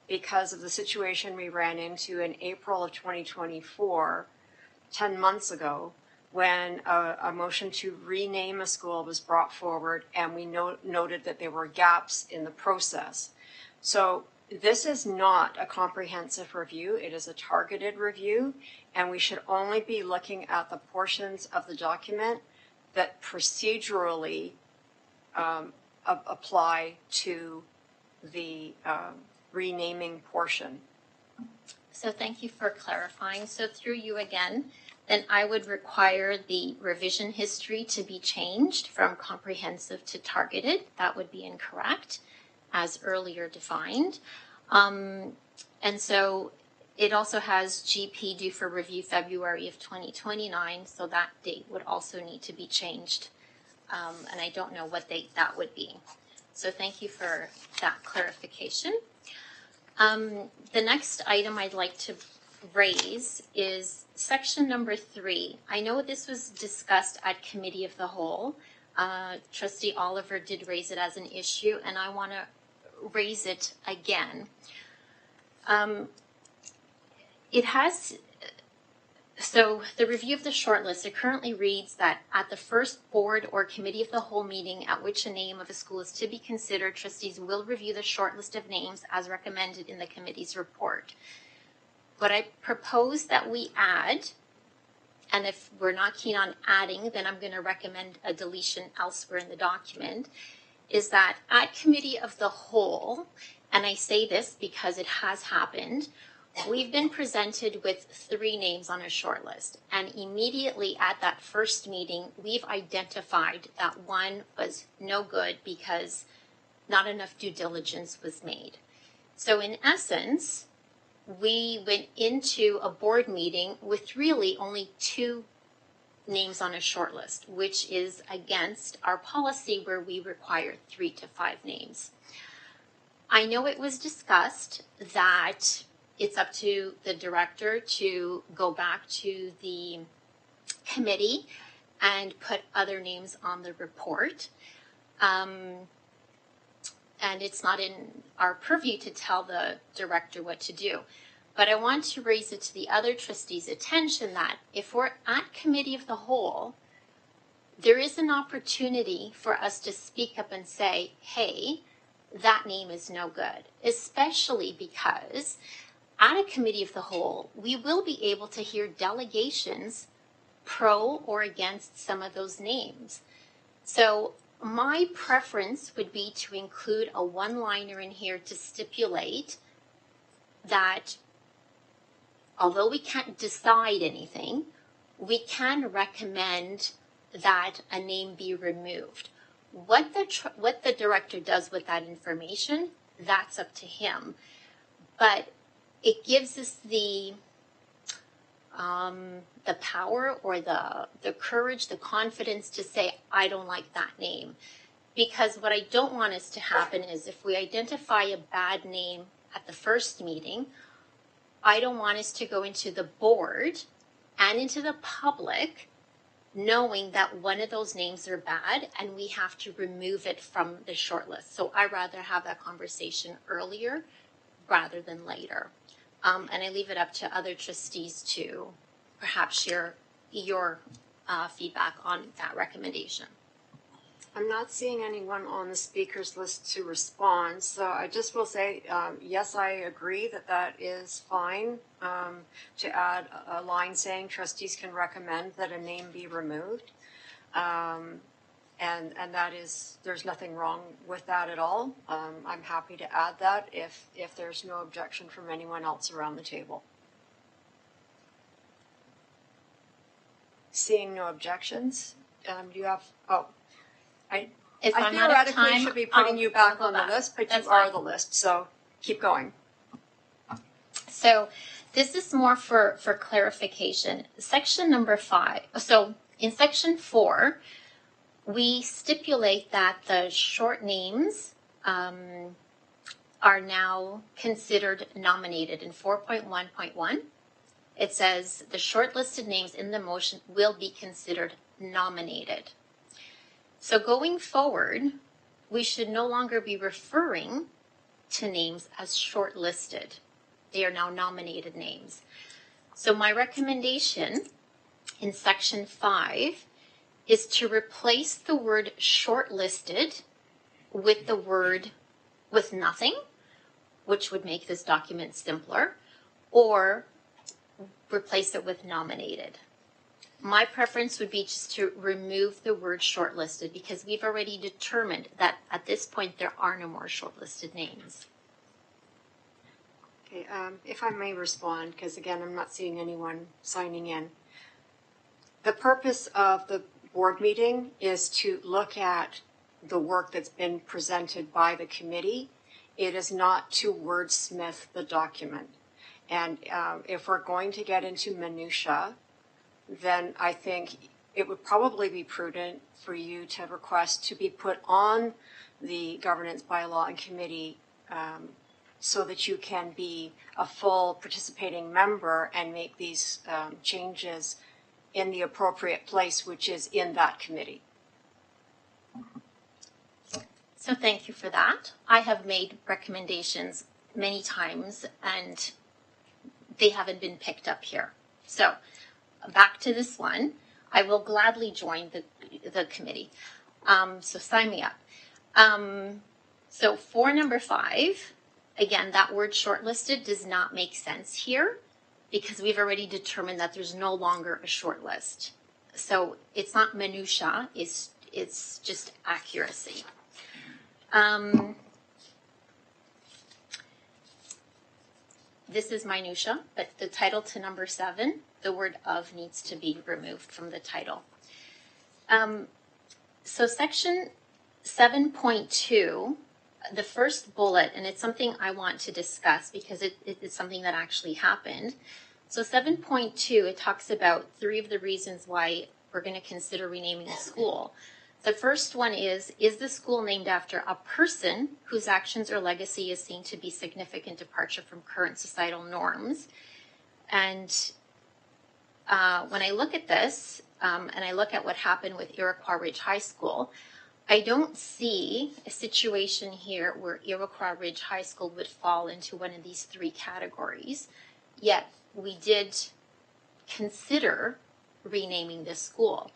because of the situation we ran into in April of 2024, 10 months ago, when a motion to rename a school was brought forward, and we noted that there were gaps in the process. So this is not a comprehensive review. It is a targeted review, and we should only be looking at the portions of the document that procedurally apply to the renaming portion. So thank you for clarifying. So through you again, then I would require the revision history to be changed from comprehensive to targeted. That would be incorrect, as earlier defined. And so it also has GP due for review February of 2029, so that date would also need to be changed. And I don't know what date that would be. So thank you for that clarification. The next item I'd like to raise is section number 3. I know this was discussed at committee of the whole. Trustee Oliver did raise it as an issue, and I want to raise it again. So the review of the shortlist, it currently reads that at the first board or committee of the whole meeting at which a name of a school is to be considered, trustees will review the shortlist of names as recommended in the committee's report. But I propose that we add, and if we're not keen on adding, then I'm going to recommend a deletion elsewhere in the document, is that at committee of the whole, and I say this because it has happened, we've been presented with 3 names on a short list, and immediately at that first meeting, we've identified that one was no good because not enough due diligence was made. So in essence, we went into a board meeting with really only 2 names on a short list, which is against our policy where we require 3 to 5 names. I know it was discussed that it's up to the director to go back to the committee and put other names on the report. And it's not in our purview to tell the director what to do. But I want to raise it to the other trustees' attention that if we're at committee of the whole, there is an opportunity for us to speak up and say, hey, that name is no good, especially because at a committee of the whole, we will be able to hear delegations pro or against some of those names. So my preference would be to include a one-liner in here to stipulate that although we can't decide anything, we can recommend that a name be removed. What the director does with that information, that's up to him. But it gives us the power or the courage, the confidence to say, I don't like that name. Because what I don't want us to happen is if we identify a bad name at the first meeting, I don't want us to go into the board and into the public knowing that one of those names are bad and we have to remove it from the short list. So I'd rather have that conversation earlier rather than later. And I leave it up to other trustees to perhaps share your feedback on that recommendation. I'm not seeing anyone on the speakers list to respond, so I just will say, yes, I agree that that is fine to add a line saying trustees can recommend that a name be removed. And that is, there's nothing wrong with that at all. I'm happy to add that if there's no objection from anyone else around the table. Seeing no objections, do you have, I theoretically should be putting you back on the list, but you are the list, so keep going. So this is more for clarification. Section number 5. So in section 4, we stipulate that the short names are now considered nominated. In 4.1.1, it says the shortlisted names in the motion will be considered nominated. So going forward, we should no longer be referring to names as shortlisted. They are now nominated names. So my recommendation in section 5 is to replace the word shortlisted with the word with nothing, which would make this document simpler, or replace it with nominated. My preference would be just to remove the word shortlisted because we've already determined that at this point there are no more shortlisted names. Okay, if I may respond, because again, I'm not seeing anyone signing in. The purpose of the board meeting is to look at the work that's been presented by the committee. It is not to wordsmith the document. And if we're going to get into minutia, then I think it would probably be prudent for you to request to be put on the governance bylaw and committee so that you can be a full participating member and make these changes in the appropriate place, which is in that committee. So thank you for that. I have made recommendations many times and they haven't been picked up here. So back to this one, I will gladly join the committee. So sign me up. So for number 5, again, that word shortlisted does not make sense here because we've already determined that there's no longer a short list. So it's not minutia, it's just accuracy. This is minutia, but the title to number 7, the word of needs to be removed from the title. So section 7.2, the first bullet, and it's something I want to discuss because it's something that actually happened. So 7.2, it talks about 3 of the reasons why we're going to consider renaming the school. The first one is the school named after a person whose actions or legacy is seen to be significant departure from current societal norms? And when I look at this, and I look at what happened with Iroquois Ridge High School, I don't see a situation here where Iroquois Ridge High School would fall into one of these 3 categories, yet we did consider renaming this school.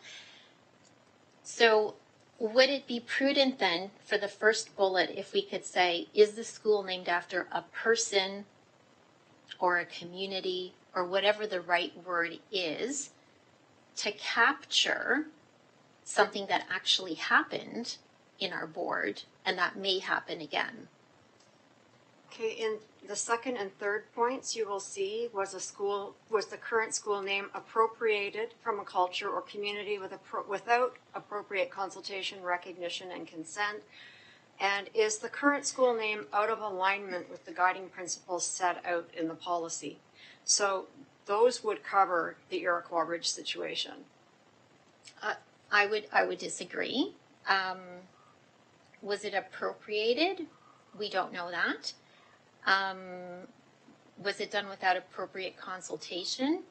So would it be prudent then for the first bullet if we could say, is the school named after a person or a community or whatever the right word is to capture something that actually happened in our board and that may happen again? Okay, in the second and third points, you will see was the current school name appropriated from a culture or community without appropriate consultation, recognition, and consent? And is the current school name out of alignment with the guiding principles set out in the policy? So those would cover the Iroquois Ridge situation. I would disagree. Was it appropriated? We don't know that. Was it done without appropriate consultation?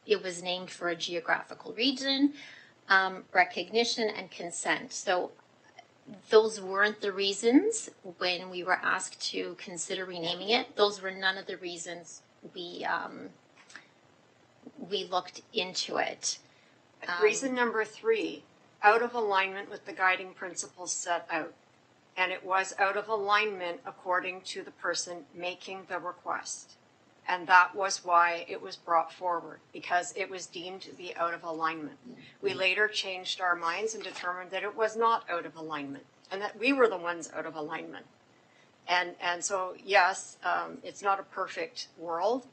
It was named for a geographical region, recognition, and consent. So those weren't the reasons when we were asked to consider renaming it. Those were none of the reasons we looked into it. Reason number 3, out of alignment with the guiding principles set out. And it was out of alignment according to the person making the request. And that was why it was brought forward, because it was deemed to be out of alignment. We later changed our minds and determined that it was not out of alignment, and that we were the ones out of alignment. And so, yes, it's not a perfect world,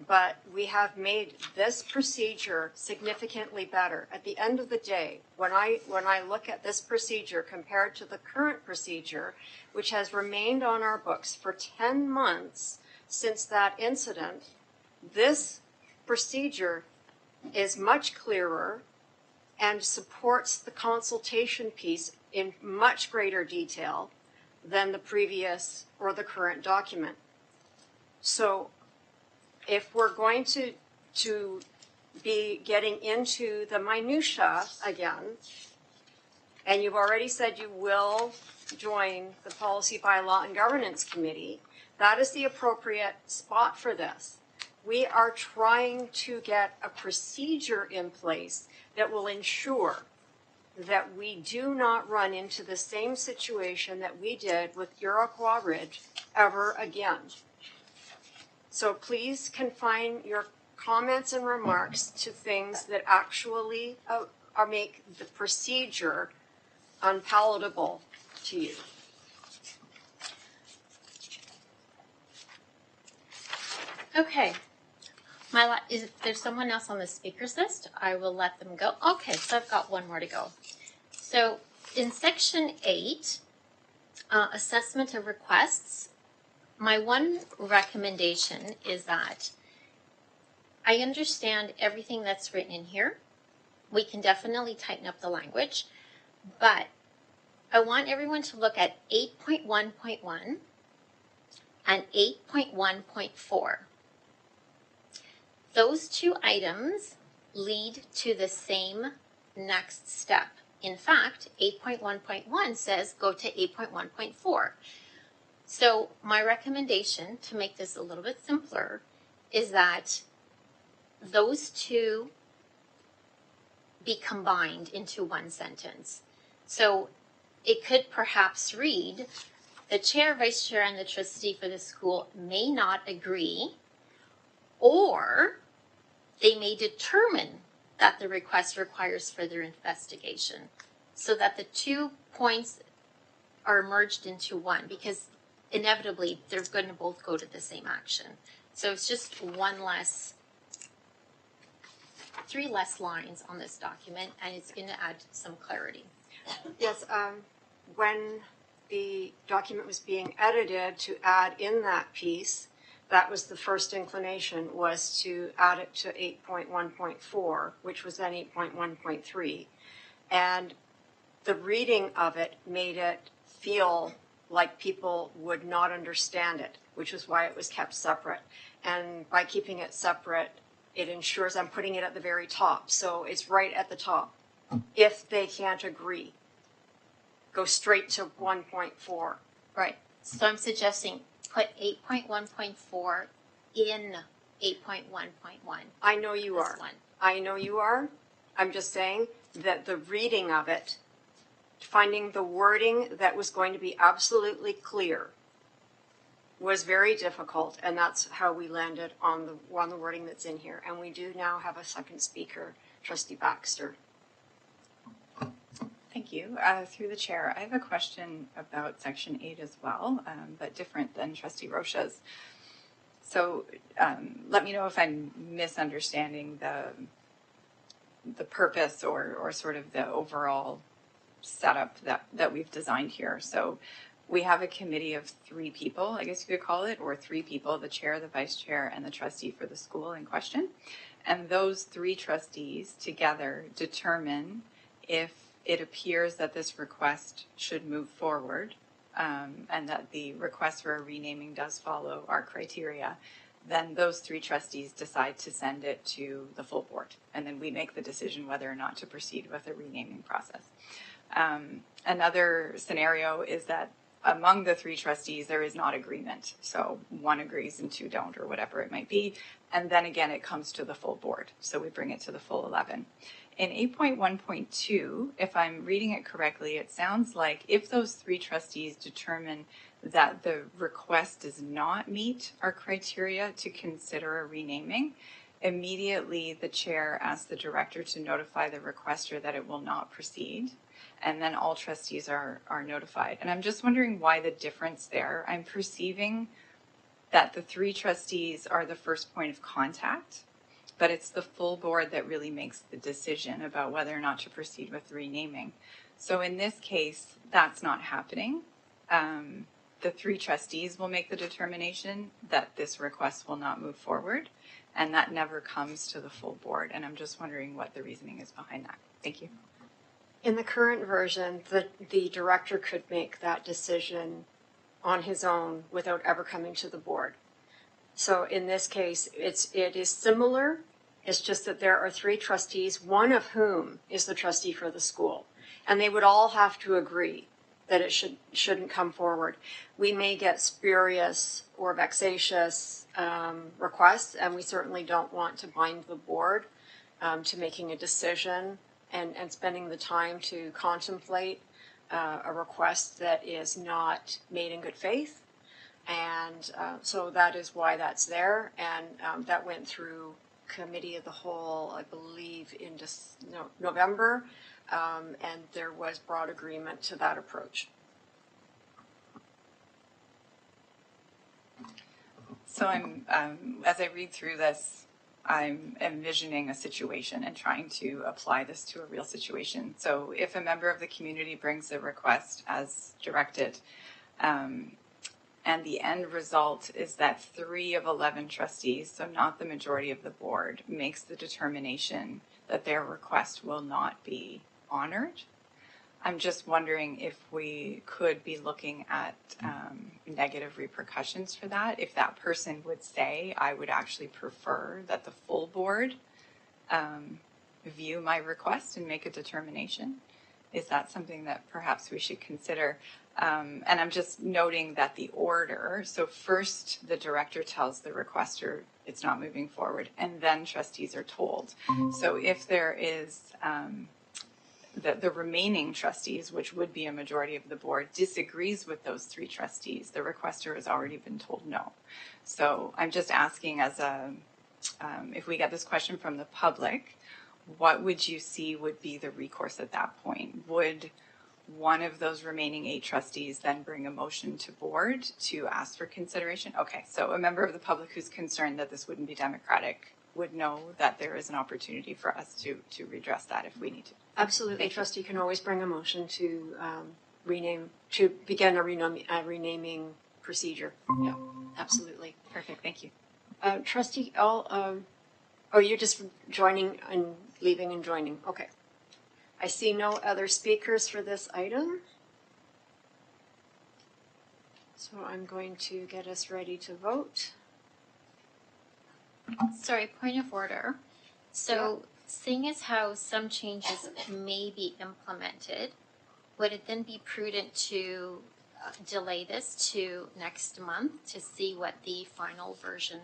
but we have made this procedure significantly better. At the end of the day, when I look at this procedure compared to the current procedure, which has remained on our books for 10 months since that incident, this procedure is much clearer and supports the consultation piece in much greater detail than the previous or the current document. So if we're going to be getting into the minutia again, and you've already said you will join the Policy, Bylaw, and Governance Committee, that is the appropriate spot for this. We are trying to get a procedure in place that will ensure that we do not run into the same situation that we did with Iroquois Ridge ever again. So please confine your comments and remarks to things that actually make the procedure unpalatable to you. Okay. If there's someone else on the speakers list, I will let them go. Okay, so I've got one more to go. So in section 8, assessment of requests, my one recommendation is that I understand everything that's written in here. We can definitely tighten up the language, but I want everyone to look at 8.1.1 and 8.1.4. Those two items lead to the same next step. In fact, 8.1.1 says go to 8.1.4. So my recommendation, to make this a little bit simpler, is that those two be combined into one sentence. So it could perhaps read, the chair, vice chair, and the trustee for the school may not agree, or they may determine that the request requires further investigation, so that the 2 points are merged into one, because inevitably they're going to both go to the same action. So it's just 3 less lines on this document, and it's going to add some clarity. Yes, when the document was being edited to add in that piece, that was the first inclination, was to add it to 8.1.4, which was then 8.1.3. And the reading of it made it feel like people would not understand it, which is why it was kept separate. And by keeping it separate, it ensures I'm putting it at the very top. So it's right at the top. If they can't agree, go straight to 1.4. Right. So I'm suggesting put 8.1.4 in 8.1.1. I know you are. I know you are. I'm just saying that the reading of it, finding the wording that was going to be absolutely clear, was very difficult, and that's how we landed on the wording that's in here. And we do now have a second speaker, Trustee Baxter. Thank you. Through the chair, I have a question about Section 8 as well, but different than Trustee Rocha's. So let me know if I'm misunderstanding the purpose or sort of the overall setup that we've designed here. So we have a committee of 3 people, I guess you could call it, or 3 people, the chair, the vice chair, and the trustee for the school in question. And those 3 trustees together determine if it appears that this request should move forward, and that the request for a renaming does follow our criteria, then those 3 trustees decide to send it to the full board. And then we make the decision whether or not to proceed with a renaming process. Another scenario is that among the 3 trustees, there is not agreement. So 1 agrees and 2 don't, or whatever it might be. And then again, it comes to the full board. So we bring it to the full 11. In 8.1.2, if I'm reading it correctly, it sounds like if those 3 trustees determine that the request does not meet our criteria to consider a renaming, immediately the chair asks the director to notify the requester that it will not proceed. And then all trustees are notified. And I'm just wondering why the difference there. I'm perceiving that the 3 trustees are the first point of contact, but it's the full board that really makes the decision about whether or not to proceed with renaming. So in this case, that's not happening. The 3 trustees will make the determination that this request will not move forward, and that never comes to the full board. And I'm just wondering what the reasoning is behind that. Thank you. In the current version, the director could make that decision on his own without ever coming to the board. So in this case, it is similar. It's just that there are 3 trustees, one of whom is the trustee for the school, and they would all have to agree that it shouldn't come forward. We may get spurious or vexatious requests, and we certainly don't want to bind the board to making a decision and spending the time to contemplate a request that is not made in good faith. And so that is why that's there. And that went through committee of the whole, I believe, in November. And there was broad agreement to that approach. So I'm, as I read through this, I'm envisioning a situation and trying to apply this to a real situation. So if a member of the community brings a request as directed, and the end result is that 3 of 11 trustees, so not the majority of the board, makes the determination that their request will not be honored, I'm just wondering if we could be looking at negative repercussions for that. If that person would say, I would actually prefer that the full board view my request and make a determination. Is that something that perhaps we should consider? And I'm just noting that the order, so first the director tells the requester it's not moving forward, and then trustees are told. So if there is the remaining trustees, which would be a majority of the board, disagrees with those 3 trustees, the requester has already been told no. So I'm just asking as if we get this question from the public, what would you see would be the recourse at that point? Would one of those remaining 8 trustees then bring a motion to board to ask for consideration? Okay, so a member of the public who's concerned that this wouldn't be democratic would know that there is an opportunity for us to redress that if we need to. Absolutely. Trustee can always bring a motion to begin a renaming procedure. Yeah, absolutely. Perfect. Thank you. Trustee, you're just joining and leaving and joining. Okay. I see no other speakers for this item. So I'm going to get us ready to vote. Sorry, point of order. So seeing as how some changes may be implemented, would it then be prudent to delay this to next month to see what the final version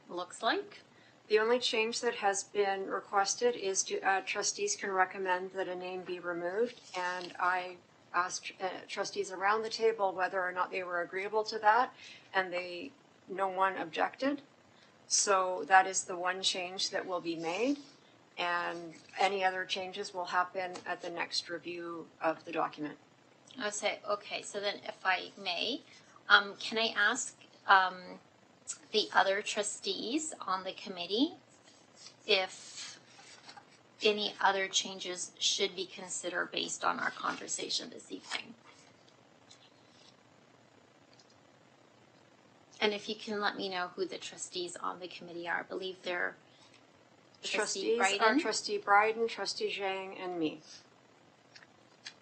looks like? The only change that has been requested is to trustees can recommend that a name be removed, and I asked trustees around the table whether or not they were agreeable to that, and no one objected. So that is the one change that will be made. and any other changes will happen at the next review of the document. I'll say, okay, so then if I may, can I ask the other trustees on the committee if any other changes should be considered based on our conversation this evening? And if you can let me know who the trustees on the committee are. I believe they're Trustees are Trustee Bryden, Trustee Zhang, and me.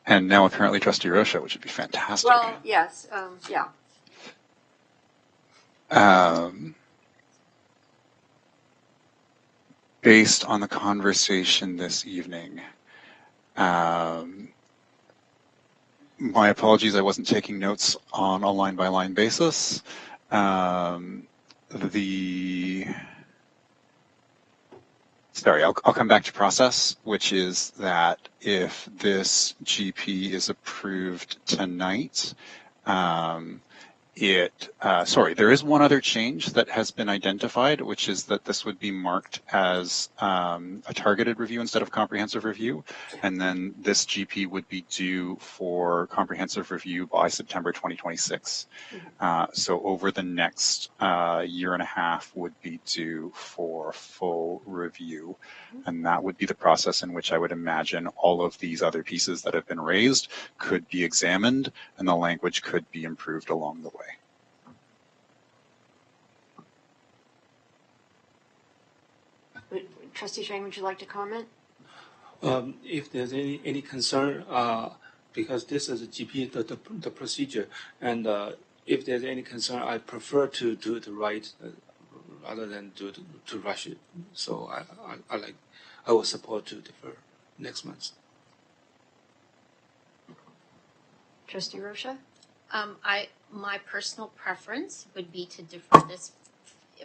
And now apparently Trustee Rocha, which would be fantastic. Well, yes, yeah. Based on the conversation this evening, my apologies, I wasn't taking notes on a line-by-line basis. Sorry, I'll come back to process, which is that if this GP is approved tonight, there is one other change that has been identified, which is that this would be marked as a targeted review instead of comprehensive review. And then this GP would be due for comprehensive review by September 2026. So over the next year and a half would be due for full review. And that would be the process in which I would imagine all of these other pieces that have been raised could be examined and the language could be improved along the way. Trustee Zhang, would you like to comment? If there's any concern, because this is a GP, the procedure, and if there's any concern, I prefer to do it right rather than to rush it. So I will support to defer next month. Trustee Rocha? My personal preference would be to defer this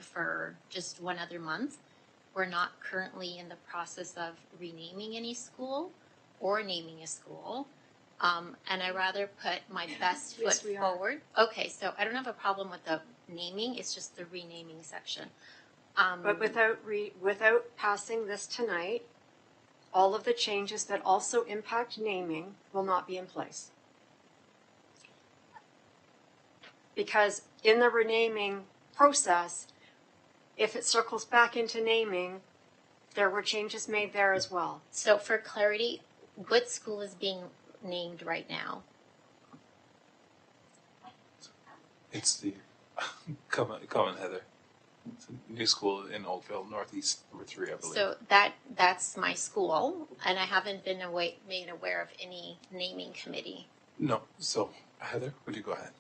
for just one other month. We're not currently in the process of renaming any school or naming a school. And I'd rather put my best foot forward. Okay, so I don't have a problem with the naming, it's just the renaming section. But without passing this tonight, all of the changes that also impact naming will not be in place. Because in the renaming process, if it circles back into naming, there were changes made there as well. So for clarity, what school is being named right now? It's the Common Heather. It's a new school in Oakville, Northeast, number 3, I believe. So that's my school, and I haven't been made aware of any naming committee. No. So Heather, would you go ahead?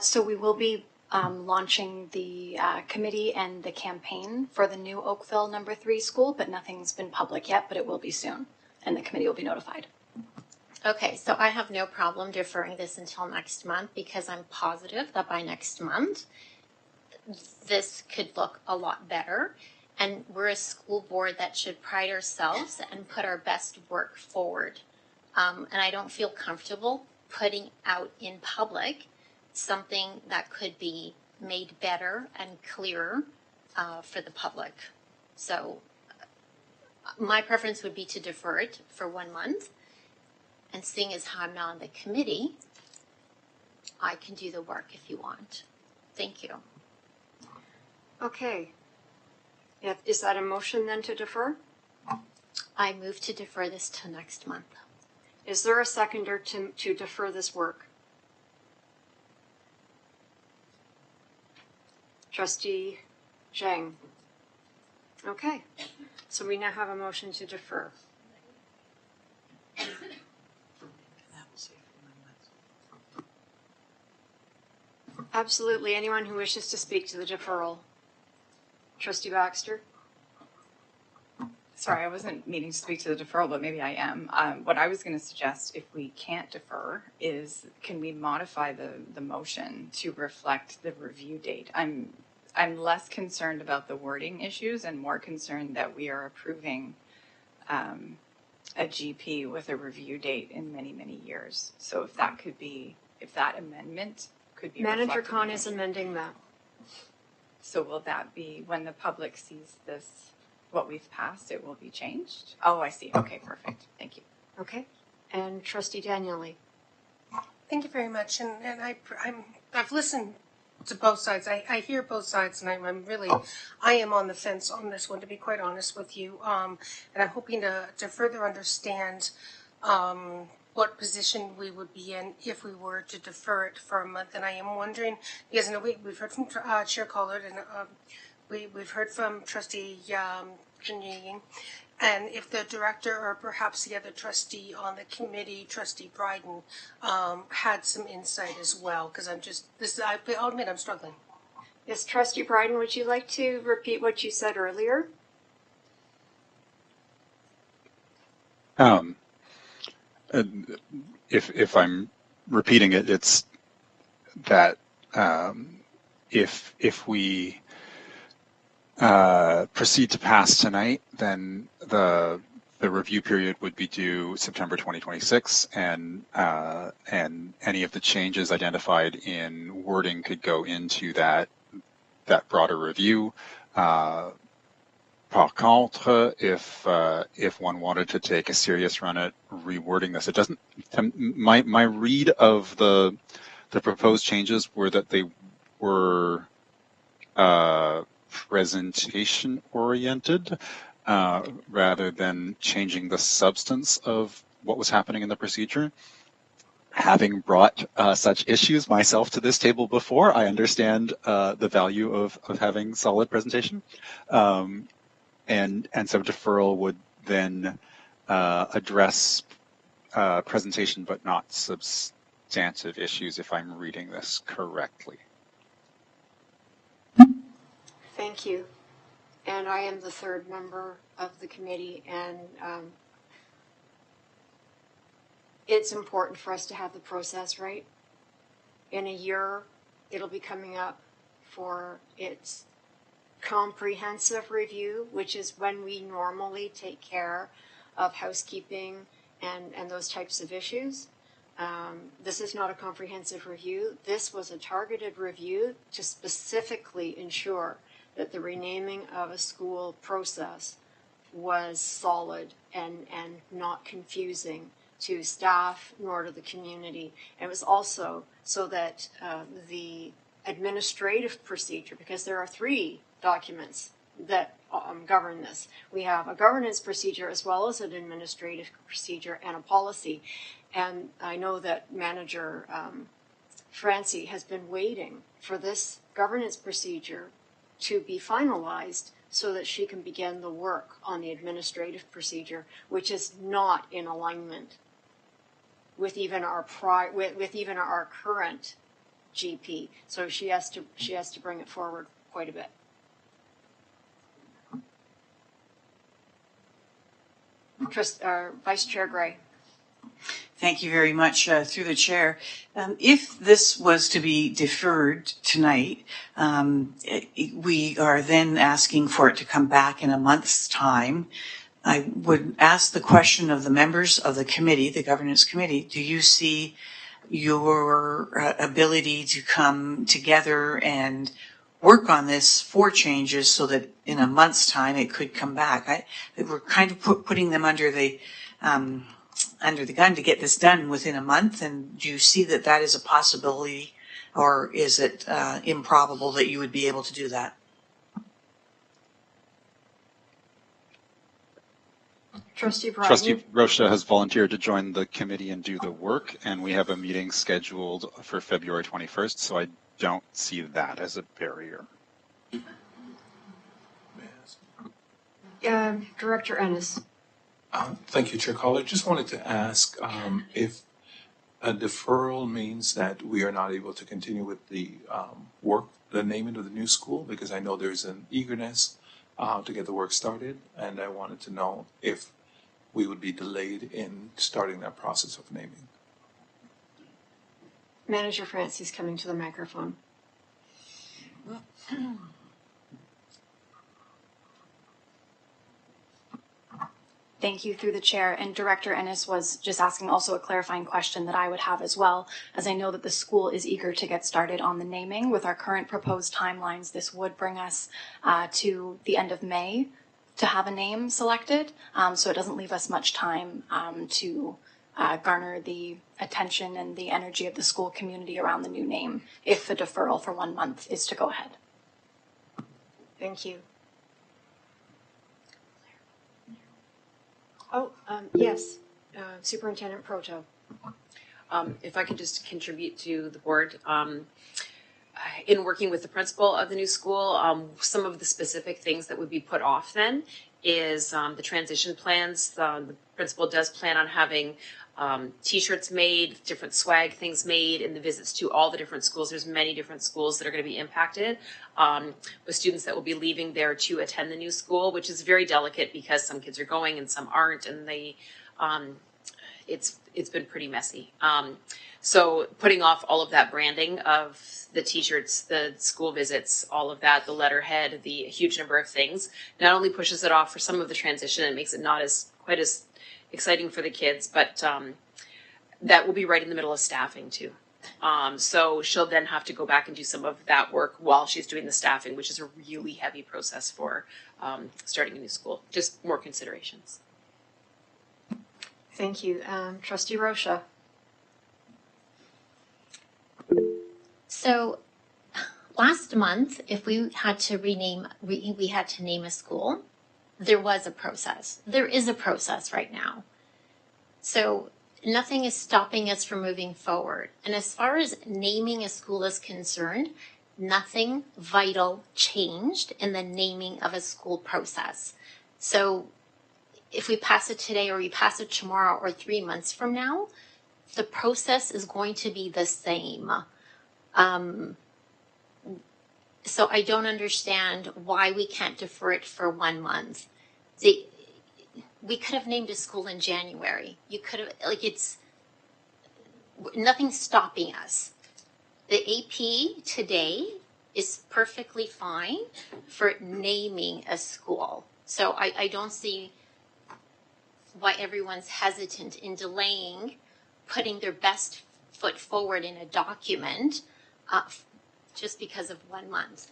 So we will be launching the committee and the campaign for the new Oakville number 3 school, but nothing's been public yet, but it will be soon, and the committee will be notified. Okay, so I have no problem deferring this until next month because I'm positive that by next month, this could look a lot better. And we're a school board that should pride ourselves and put our best work forward. And I don't feel comfortable putting out in public something that could be made better and clearer for the public. So my preference would be to defer it for 1 month. And seeing as how I'm not on the committee, I can do the work if you want. Thank you. Okay. Is that a motion then to defer? I move to defer this to next month. Is there a seconder to defer this work? Trustee Zhang. Okay. So we now have a motion to defer. Absolutely. Anyone who wishes to speak to the deferral? Trustee Baxter? Sorry, I wasn't meaning to speak to the deferral, but maybe I am. What I was going to suggest, if we can't defer, is can we modify the motion to reflect the review date? I'm less concerned about the wording issues and more concerned that we are approving a GP with a review date in many, many years. So if that amendment could be Manager Khan is amending that. So will that be when the public sees this what we've passed, it will be changed. Oh, I see. Okay, perfect. Thank you. Okay. And Trustee Daniele. Thank you very much. And I've listened to both sides. I hear both sides, and I am on the fence on this one, to be quite honest with you. And I'm hoping to further understand what position we would be in if we were to defer it for a month. And I am wondering, because I know we've heard from Chair Collard, and we've heard from Trustee Janine, and if the director or perhaps the other trustee on the committee, Trustee Bryden, had some insight as well, because I'll admit I'm struggling. Yes, Trustee Bryden, would you like to repeat what you said earlier? If I'm repeating it, it's that if we proceed to pass tonight, then the review period would be due September 2026, and any of the changes identified in wording could go into that broader review. Par contre, if one wanted to take a serious run at rewording this, it doesn't. My read of the proposed changes were that they were presentation oriented rather than changing the substance of what was happening in the procedure. Having brought such issues myself to this table before, I understand the value of having solid presentation. And so deferral would then address presentation but not substantive issues, if I'm reading this correctly. Thank you. And I am the third member of the committee, and it's important for us to have the process right. In a year, it'll be coming up for its comprehensive review, which is when we normally take care of housekeeping and those types of issues. This is not a comprehensive review. This was a targeted review to specifically ensure that the renaming of a school process was solid and not confusing to staff nor to the community. And it was also so that the administrative procedure, because there are 3 documents that govern this. We have a governance procedure as well as an administrative procedure and a policy. And I know that Manager Francie has been waiting for this governance procedure to be finalized so that she can begin the work on the administrative procedure, which is not in alignment with even our current GP. So she has to bring it forward quite a bit. Vice Chair Gray. Thank you very much, through the chair. If this was to be deferred tonight, we are then asking for it to come back in a month's time. I would ask the question of the members of the committee, the governance committee, do you see your ability to come together and work on this for changes so that in a month's time it could come back? We're kind of putting them under the gun to get this done within a month, and do you see that is a possibility, or is it improbable that you would be able to do that? Trustee Bryden. Trustee Rocha has volunteered to join the committee and do the work, and we have a meeting scheduled for February 21st, so I don't see that as a barrier. Director Ennis. Thank you, Chair Collard. Just wanted to ask if a deferral means that we are not able to continue with the work, the naming of the new school, because I know there's an eagerness to get the work started, and I wanted to know if we would be delayed in starting that process of naming. Manager Francie's coming to the microphone. Thank you, through the chair. And Director Ennis was just asking also a clarifying question that I would have as well, as I know that the school is eager to get started on the naming. With our current proposed timelines, this would bring us to the end of May to have a name selected, so it doesn't leave us much time to garner the attention and the energy of the school community around the new name if a deferral for 1 month is to go ahead. Thank you. Oh, yes, Superintendent Proto. If I could just contribute to the board, in working with the principal of the new school, some of the specific things that would be put off then is the transition plans. The principal does plan on having T-shirts made, different swag things made, and the visits to all the different schools. There's many different schools that are going to be impacted with students that will be leaving there to attend the new school, which is very delicate because some kids are going and some aren't, and they it's been pretty messy. So putting off all of that branding of the T-shirts, the school visits, all of that, the letterhead, the huge number of things, not only pushes it off for some of the transition and makes it not quite as exciting for the kids, but that will be right in the middle of staffing too. So she'll then have to go back and do some of that work while she's doing the staffing, which is a really heavy process for starting a new school. Just more considerations. Thank you. Trustee Rocha. So last month, if we had to we had to name a school, there was a process. There is a process right now. So nothing is stopping us from moving forward. And as far as naming a school is concerned, nothing vital changed in the naming of a school process. So if we pass it today or we pass it tomorrow or 3 months from now, the process is going to be the same. So I don't understand why we can't defer it for 1 month. We could have named a school in January. You could have, nothing's stopping us. The AP today is perfectly fine for naming a school. So I don't see why everyone's hesitant in delaying putting their best foot forward in a document just because of 1 month.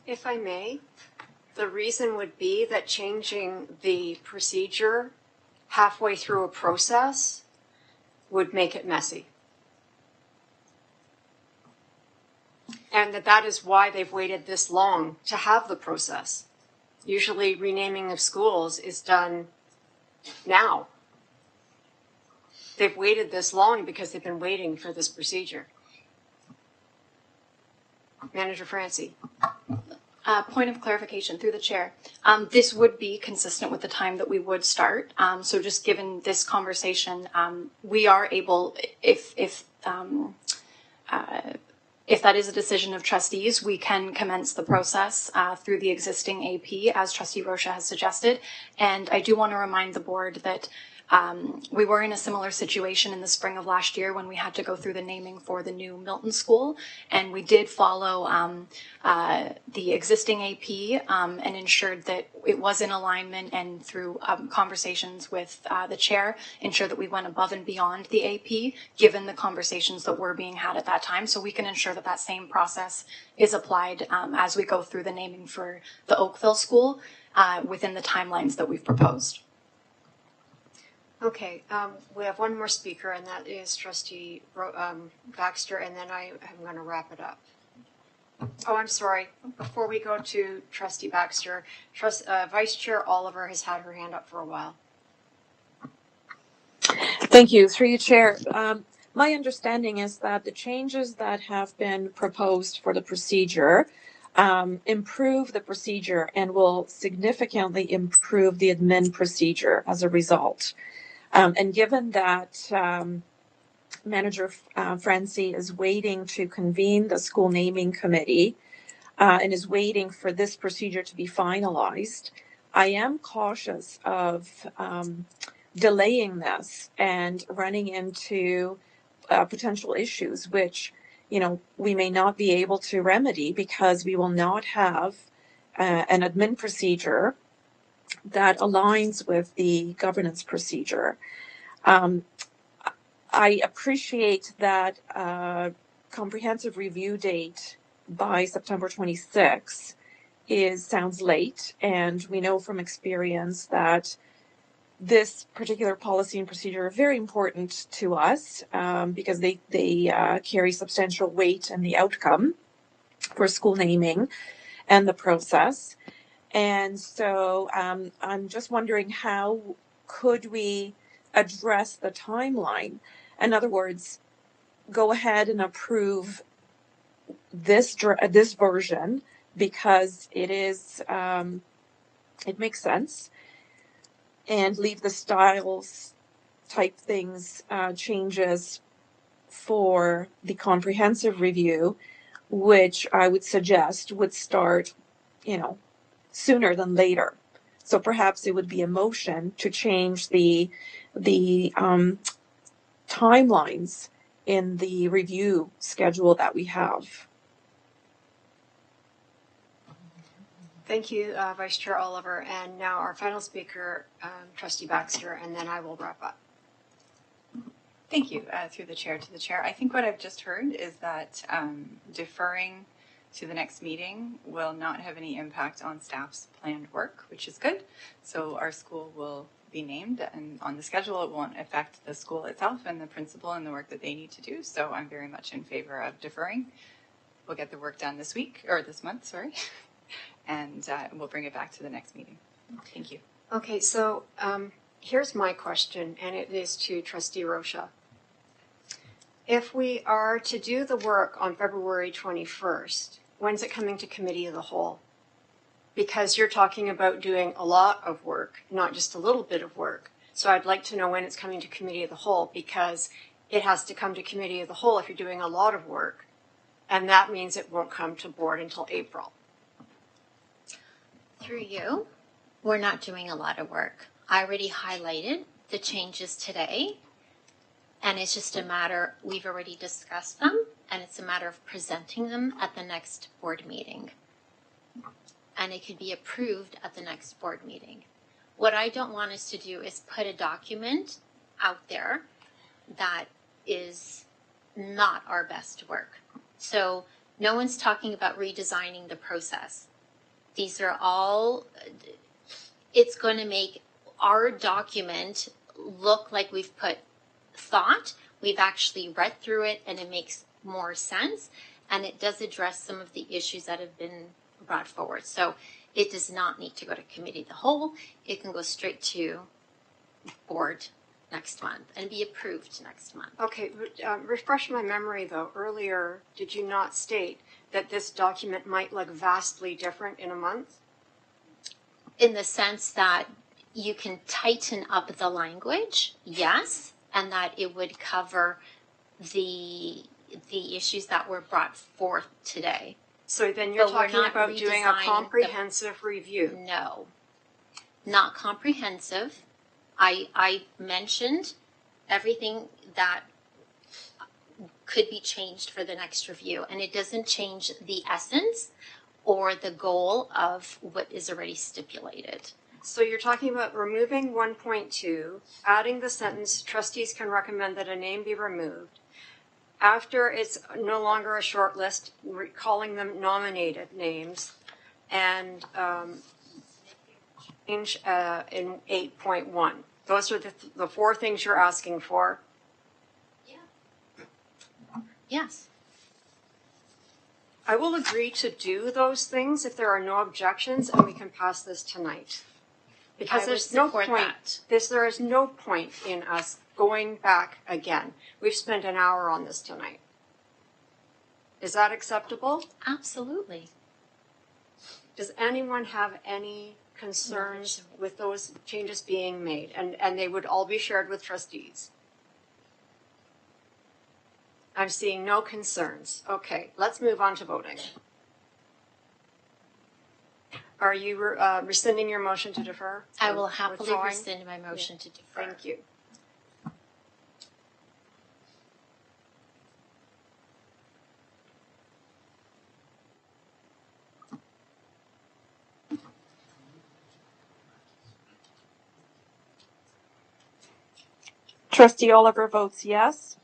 If I may, the reason would be that changing the procedure halfway through a process would make it messy. And that is why they've waited this long to have the process. Usually renaming of schools is done now. They've waited this long because they've been waiting for this procedure. Manager Francie. Point of clarification through the chair. This would be consistent with the time that we would start. So just given this conversation, we are able, if that is a decision of trustees, we can commence the process through the existing AP, as Trustee Rocha has suggested. And I do want to remind the board that we were in a similar situation in the spring of last year when we had to go through the naming for the new Milton School, and we did follow the existing AP and ensured that it was in alignment, and through conversations with the chair, ensured that we went above and beyond the AP, given the conversations that were being had at that time, so we can ensure that that same process is applied as we go through the naming for the Oakville School within the timelines that we've proposed. Okay, we have one more speaker, and that is Trustee Baxter, and then I am going to wrap it up. Oh, I'm sorry. Before we go to Trustee Baxter, Vice Chair Oliver has had her hand up for a while. Thank you. Through you, Chair. My understanding is that the changes that have been proposed for the procedure improve the procedure and will significantly improve the admin procedure as a result. And given that Manager Francie is waiting to convene the school naming committee and is waiting for this procedure to be finalized, I am cautious of delaying this and running into potential issues, which, we may not be able to remedy because we will not have an admin procedure that aligns with the governance procedure. I appreciate that comprehensive review date by September 26 sounds late, and we know from experience that this particular policy and procedure are very important to us because they carry substantial weight in the outcome for school naming and the process. And so I'm just wondering, how could we address the timeline? In other words, go ahead and approve this version because it is it makes sense, and leave the styles type things changes for the comprehensive review, which I would suggest would start, sooner than later. So perhaps it would be a motion to change the timelines in the review schedule that we have. Thank you, Vice Chair Oliver. And now our final speaker, Trustee Baxter, and then I will wrap up. Thank you. Through the chair to the chair. I think what I've just heard is that deferring to the next meeting will not have any impact on staff's planned work, which is good. So our school will be named, and on the schedule it won't affect the school itself and the principal and the work that they need to do. So I'm very much in favor of deferring. We'll get the work done this month, and we'll bring it back to the next meeting. Thank you. Okay, so here's my question, and it is to Trustee Rocha. If we are to do the work on February 21st, when's it coming to committee of the whole? Because you're talking about doing a lot of work, not just a little bit of work. So I'd like to know when it's coming to committee of the whole, because it has to come to committee of the whole if you're doing a lot of work. And that means it won't come to board until April. Through you, we're not doing a lot of work. I already highlighted the changes today, and it's just a matter, we've already discussed them, and it's a matter of presenting them at the next board meeting. And it could be approved at the next board meeting. What I don't want us to do is put a document out there that is not our best work. So no one's talking about redesigning the process. These are all, it's going to make our document look like we've put thought. We've actually read through it and it makes more sense. And it does address some of the issues that have been brought forward. So it does not need to go to committee of the whole. It can go straight to board next month and be approved next month. Okay, refresh my memory though. Earlier, did you not state that this document might look vastly different in a month? In the sense that you can tighten up the language, yes, and that it would cover the issues that were brought forth today. So then you're talking about doing a comprehensive review. No, not comprehensive. I mentioned everything that could be changed for the next review, and it doesn't change the essence or the goal of what is already stipulated. So you're talking about removing 1.2, adding the sentence, trustees can recommend that a name be removed. After it's no longer a short list, calling them nominated names, and in 8.1. Those are the four things you're asking for. Yes. I will agree to do those things if there are no objections and we can pass this tonight. Because there's no point. There is no point in us going back again. We've spent an hour on this tonight. Is that acceptable? Absolutely. Does anyone have any concerns with those changes being made? And they would all be shared with trustees. I'm seeing no concerns. Okay, let's move on to voting. Are you rescinding your motion to defer? I will happily rescind my motion to defer. Thank you. Trustee Oliver votes yes.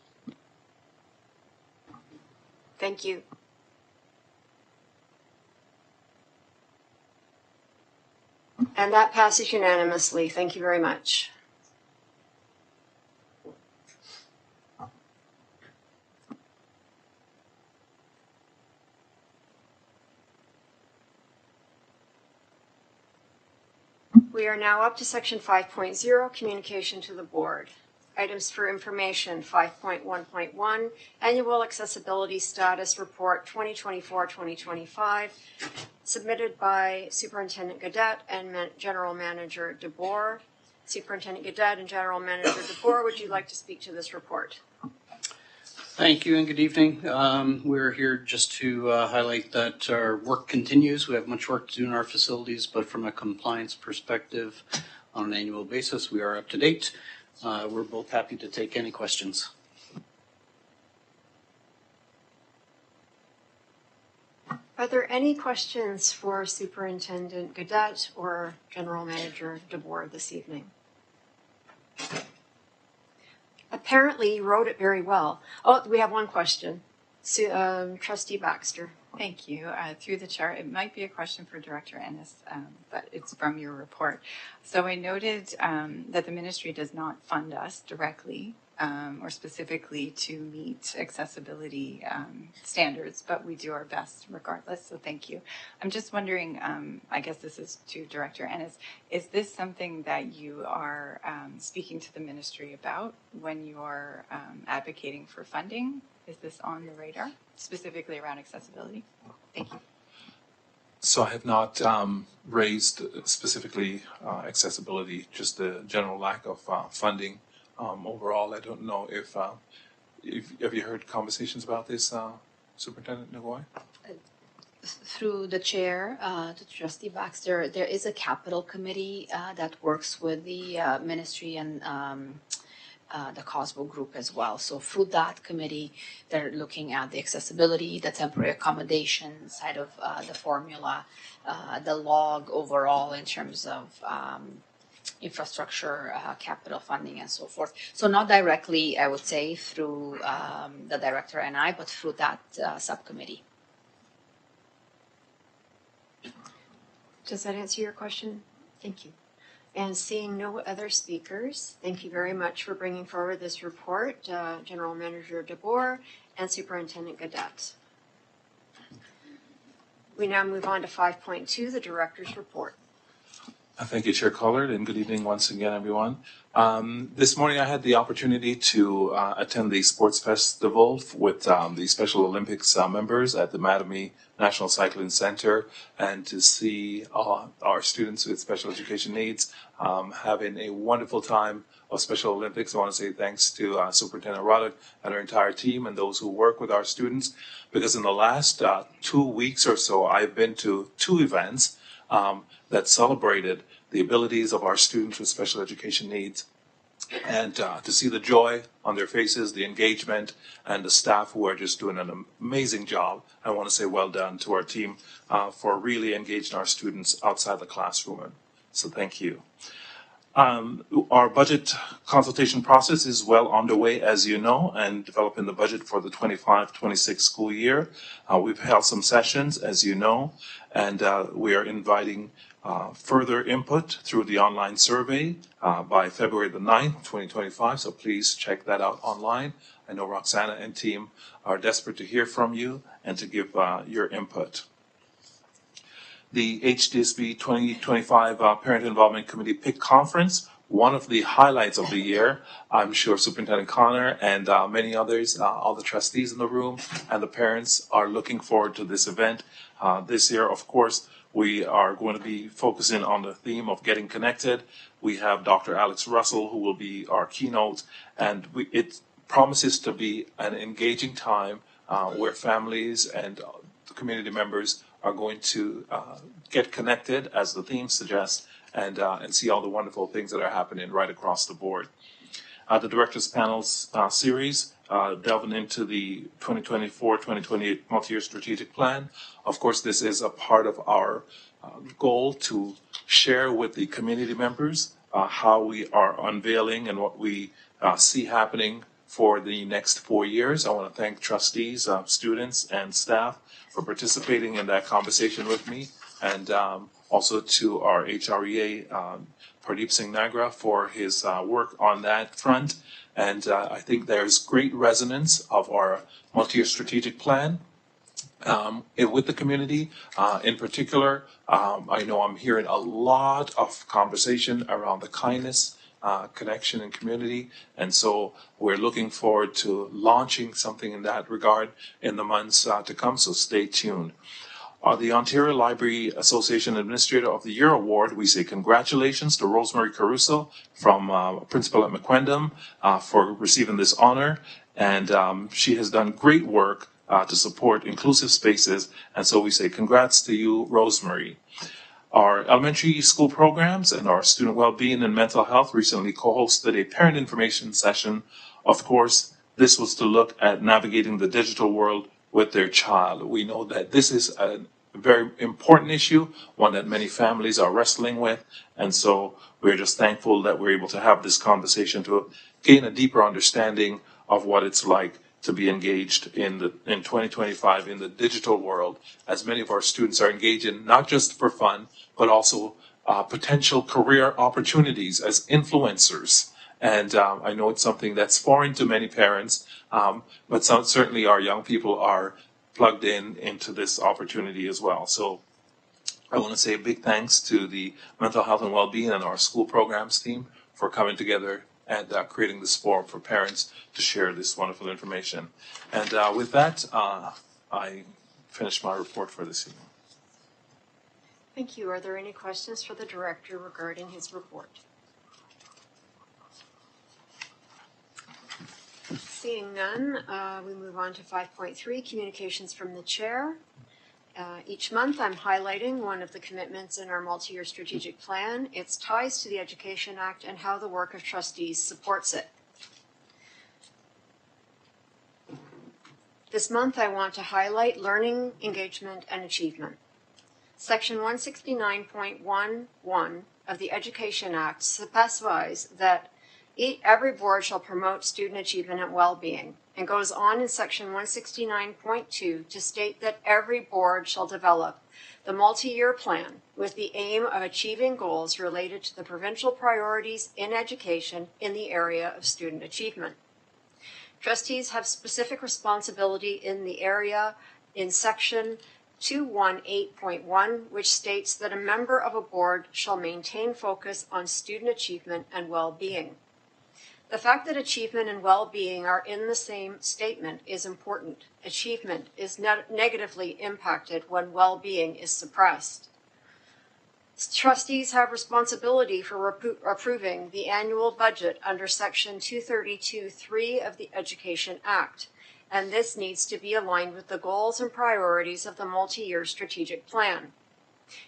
Thank you. And that passes unanimously. Thank you very much. We are now up to section 5.0, communication to the board. Items for information, 5.1.1, annual accessibility status report 2024-2025, submitted by Superintendent Gadet and General Manager DeBoer. Superintendent Gadet and General Manager DeBoer, would you like to speak to this report? Thank you and good evening. We're here just to highlight that our work continues. We have much work to do in our facilities, but from a compliance perspective, on an annual basis, we are up to date. We're both happy to take any questions. Are there any questions for Superintendent Gadet or General Manager DeBoer this evening? Apparently, you wrote it very well. Oh, we have one question. Trustee Baxter. Thank you. Through the chair, it might be a question for Director Ennis, but it's from your report. So I noted that the ministry does not fund us directly or specifically to meet accessibility standards, but we do our best regardless, so thank you. I'm just wondering, I guess this is to Director Ennis, is this something that you are speaking to the ministry about when you are advocating for funding? Is this on the radar, specifically around accessibility? Thank you. So I have not raised specifically accessibility, just the general lack of funding overall. I don't know if have you heard conversations about this, Superintendent Nagoy? Through the chair, to Trustee Baxter, there is a capital committee that works with the ministry and the Cosmo Group as well. So through that committee, they're looking at the accessibility, the temporary accommodation side of the formula, the log overall in terms of infrastructure, capital funding, and so forth. So not directly, I would say, through the director and I, but through that subcommittee. Does that answer your question? Thank you. And seeing no other speakers, thank you very much for bringing forward this report, General Manager DeBoer and Superintendent Gadet. We now move on to 5.2, the Director's Report. Thank you, Chair Collard, and good evening once again, everyone. This morning I had the opportunity to attend the Sports Festival with the Special Olympics members at the Mattamy National Cycling Center, and to see our students with special education needs having a wonderful time of Special Olympics. I want to say thanks to Superintendent Roddick and our entire team and those who work with our students, because in the last 2 weeks or so, I've been to 2 events that celebrated the abilities of our students with special education needs, and to see the joy on their faces, the engagement, and the staff who are just doing an amazing job. I want to say well done to our team for really engaging our students outside the classroom. So thank you. Our budget consultation process is well underway, as you know, and developing the budget for the 25-26 school year. We've held some sessions, as you know, and we are inviting further input through the online survey by February the 9th, 2025. So please check that out online. I know Roxana and team are desperate to hear from you and to give your input. The HDSB 2025 Parent Involvement Committee PIC Conference, one of the highlights of the year. I'm sure Superintendent Connor and many others, all the trustees in the room and the parents are looking forward to this event. This year, of course, we are going to be focusing on the theme of getting connected. We have Dr. Alex Russell, who will be our keynote, and it promises to be an engaging time where families and the community members are going to get connected, as the theme suggests, and see all the wonderful things that are happening right across the board. The Directors Panels series, delving into the 2024-2028 multi-year strategic plan. Of course, this is a part of our goal to share with the community members how we are unveiling and what we see happening for the next 4 years. I want to thank trustees, students, and staff for participating in that conversation with me. and also to our HREA, Pardeep Singh Nagra, for his work on that front. And I think there's great resonance of our multi-year strategic plan with the community. In particular, I know I'm hearing a lot of conversation around the kindness, connection, and community. And so we're looking forward to launching something in that regard in the months to come. So stay tuned. The Ontario Library Association Administrator of the Year Award, we say congratulations to Rosemary Caruso from Principal at McQuendam for receiving this honor. And she has done great work to support inclusive spaces. And so we say congrats to you, Rosemary. Our elementary school programs and our student well-being and mental health recently co-hosted a parent information session. Of course, this was to look at navigating the digital world with their child. We know that this is a very important issue, one that many families are wrestling with. And so we're just thankful that we're able to have this conversation to gain a deeper understanding of what it's like to be engaged in 2025 in the digital world, as many of our students are engaged in not just for fun, but also potential career opportunities as influencers. And I know it's something that's foreign to many parents, but certainly our young people are plugged into this opportunity as well. So I want to say a big thanks to the Mental Health and Wellbeing and our school programs team for coming together and creating this forum for parents to share this wonderful information. And with that, I finish my report for this evening. Thank you. Are there any questions for the director regarding his report? Seeing none, we move on to 5.3, communications from the chair. Each month I'm highlighting one of the commitments in our multi-year strategic plan, its ties to the Education Act, and how the work of trustees supports it. This month I want to highlight learning, engagement, and achievement. Section 169.11 of the Education Act specifies that every board shall promote student achievement and well-being, and goes on in section 169.2 to state that every board shall develop the multi-year plan with the aim of achieving goals related to the provincial priorities in education in the area of student achievement. Trustees have specific responsibility in the area in section 218.1, which states that a member of a board shall maintain focus on student achievement and well-being. The fact that achievement and well-being are in the same statement is important. Achievement is negatively impacted when well-being is suppressed. Trustees have responsibility for approving the annual budget under Section 232(3) of the Education Act, and this needs to be aligned with the goals and priorities of the multi-year strategic plan.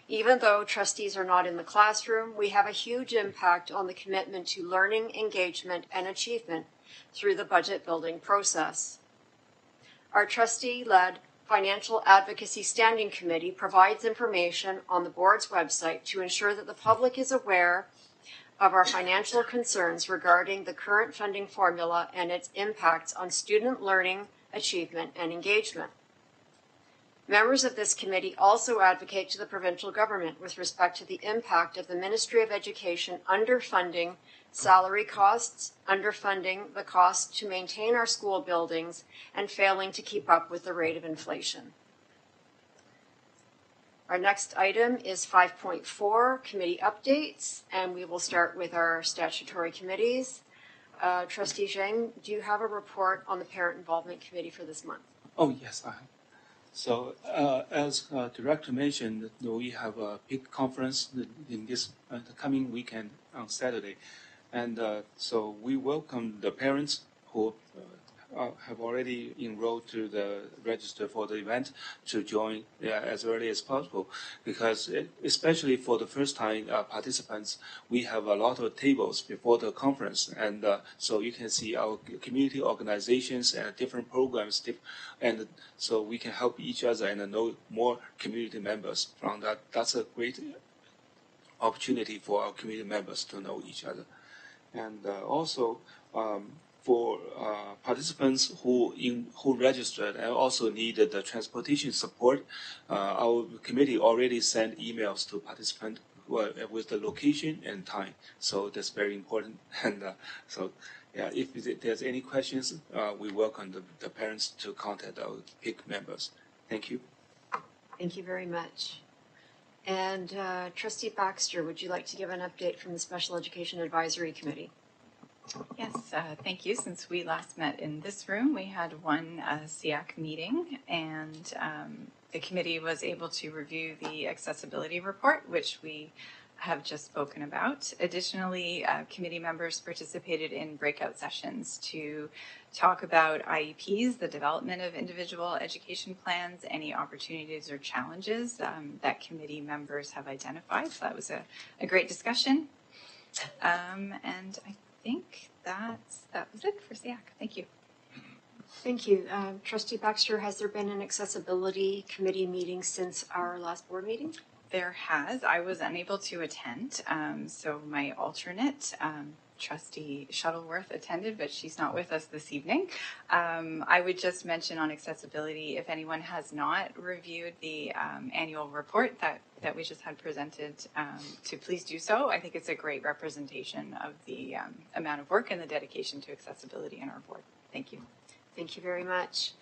Even though trustees are not in the classroom, we have a huge impact on the commitment to learning, engagement, and achievement through the budget building process. Our trustee-led Financial Advocacy Standing Committee provides information on the board's website to ensure that the public is aware of our financial concerns regarding the current funding formula and its impacts on student learning, achievement, and engagement. Members of this committee also advocate to the provincial government with respect to the impact of the Ministry of Education underfunding salary costs, underfunding the cost to maintain our school buildings, and failing to keep up with the rate of inflation. Our next item is 5.4, committee updates, and we will start with our statutory committees. Trustee Zhang, do you have a report on the Parent Involvement Committee for this month? Oh, yes, I have. So, as Director mentioned, we have a big conference in this the coming weekend on Saturday. And so we welcome the parents who have already enrolled to the register for the event to join as early as possible, because especially for the first time participants, we have a lot of tables before the conference, and so you can see our community organizations and different programs, and so we can help each other and know more community members from that. That's a great opportunity for our community members to know each other. And also, for participants who registered and also needed the transportation support, our committee already sent emails to participants with the location and time. So that's very important. And yeah, if there's any questions, we welcome the parents to contact our PIC members. Thank you. Thank you very much. And Trustee Baxter, would you like to give an update from the Special Education Advisory Committee? Yes, thank you. Since we last met in this room, we had one SEAC meeting, and the committee was able to review the accessibility report, which we have just spoken about. Additionally, committee members participated in breakout sessions to talk about IEPs, the development of individual education plans, any opportunities or challenges that committee members have identified. So that was a great discussion. And I think that was it for SEAC. Thank you. Thank you. Trustee Baxter, has there been an accessibility committee meeting since our last board meeting? There has. I was unable to attend, so my alternate, Trustee Shuttleworth, attended, but she's not with us this evening. I would just mention on accessibility, if anyone has not reviewed the annual report that we just had presented, to please do so. I think it's a great representation of the amount of work and the dedication to accessibility in our board. Thank you. Thank you very much.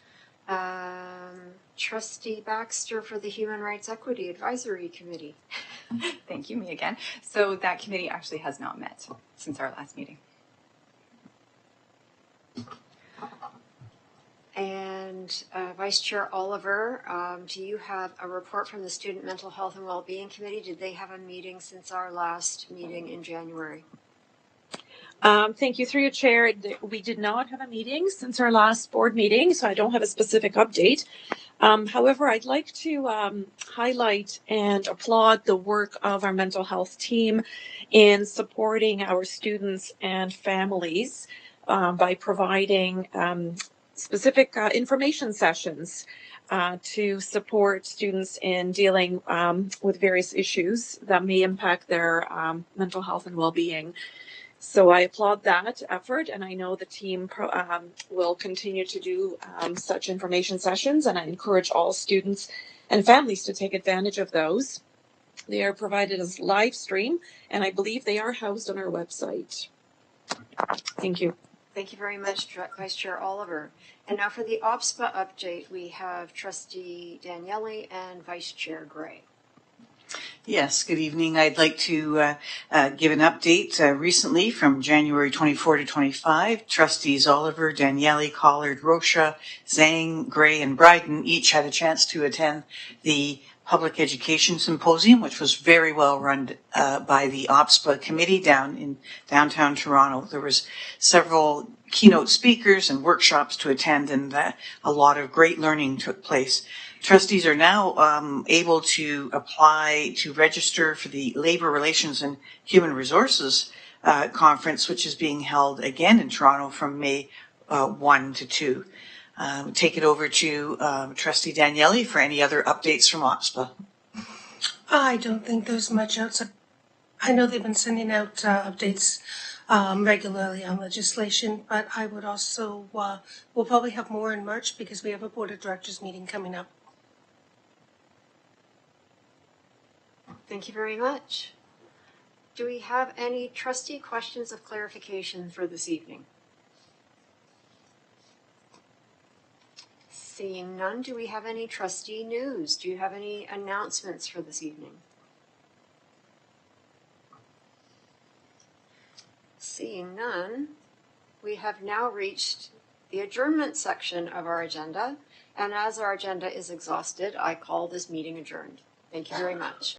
Trustee Baxter for the Human Rights Equity Advisory Committee. Thank you, me again. So that committee actually has not met since our last meeting. And Vice Chair Oliver, do you have a report from the Student Mental Health and Wellbeing Committee? Did they have a meeting since our last meeting in January? Thank you. Through your chair, we did not have a meeting since our last board meeting, so I don't have a specific update. However, I'd like to highlight and applaud the work of our mental health team in supporting our students and families by providing specific information sessions to support students in dealing with various issues that may impact their mental health and well-being. So I applaud that effort, and I know the team will continue to do such information sessions, and I encourage all students and families to take advantage of those. They are provided as live stream, and I believe they are housed on our website. Thank you. Thank you very much, Vice Chair Oliver. And now for the OPSPA update, we have Trustee Daniele and Vice Chair Gray. Yes, good evening. I'd like to give an update recently from January 24 to 25. Trustees Oliver, Daniele, Collard, Rocha, Zhang, Gray, and Bryden each had a chance to attend the Public Education Symposium, which was very well run by the OPSPA committee down in downtown Toronto. There was several keynote speakers and workshops to attend, and a lot of great learning took place. Trustees are now able to apply to register for the Labor Relations and Human Resources Conference, which is being held again in Toronto from May 1 to 2. Take it over to Trustee Daniele for any other updates from OPSPA. I don't think there's much else. I know they've been sending out updates regularly on legislation, but I would also, we'll probably have more in March because we have a Board of Directors meeting coming up. Thank you very much. Do we have any trustee questions of clarification for this evening? Seeing none, do we have any trustee news? Do you have any announcements for this evening? Seeing none, we have now reached the adjournment section of our agenda, and as our agenda is exhausted, I call this meeting adjourned. Thank you very much.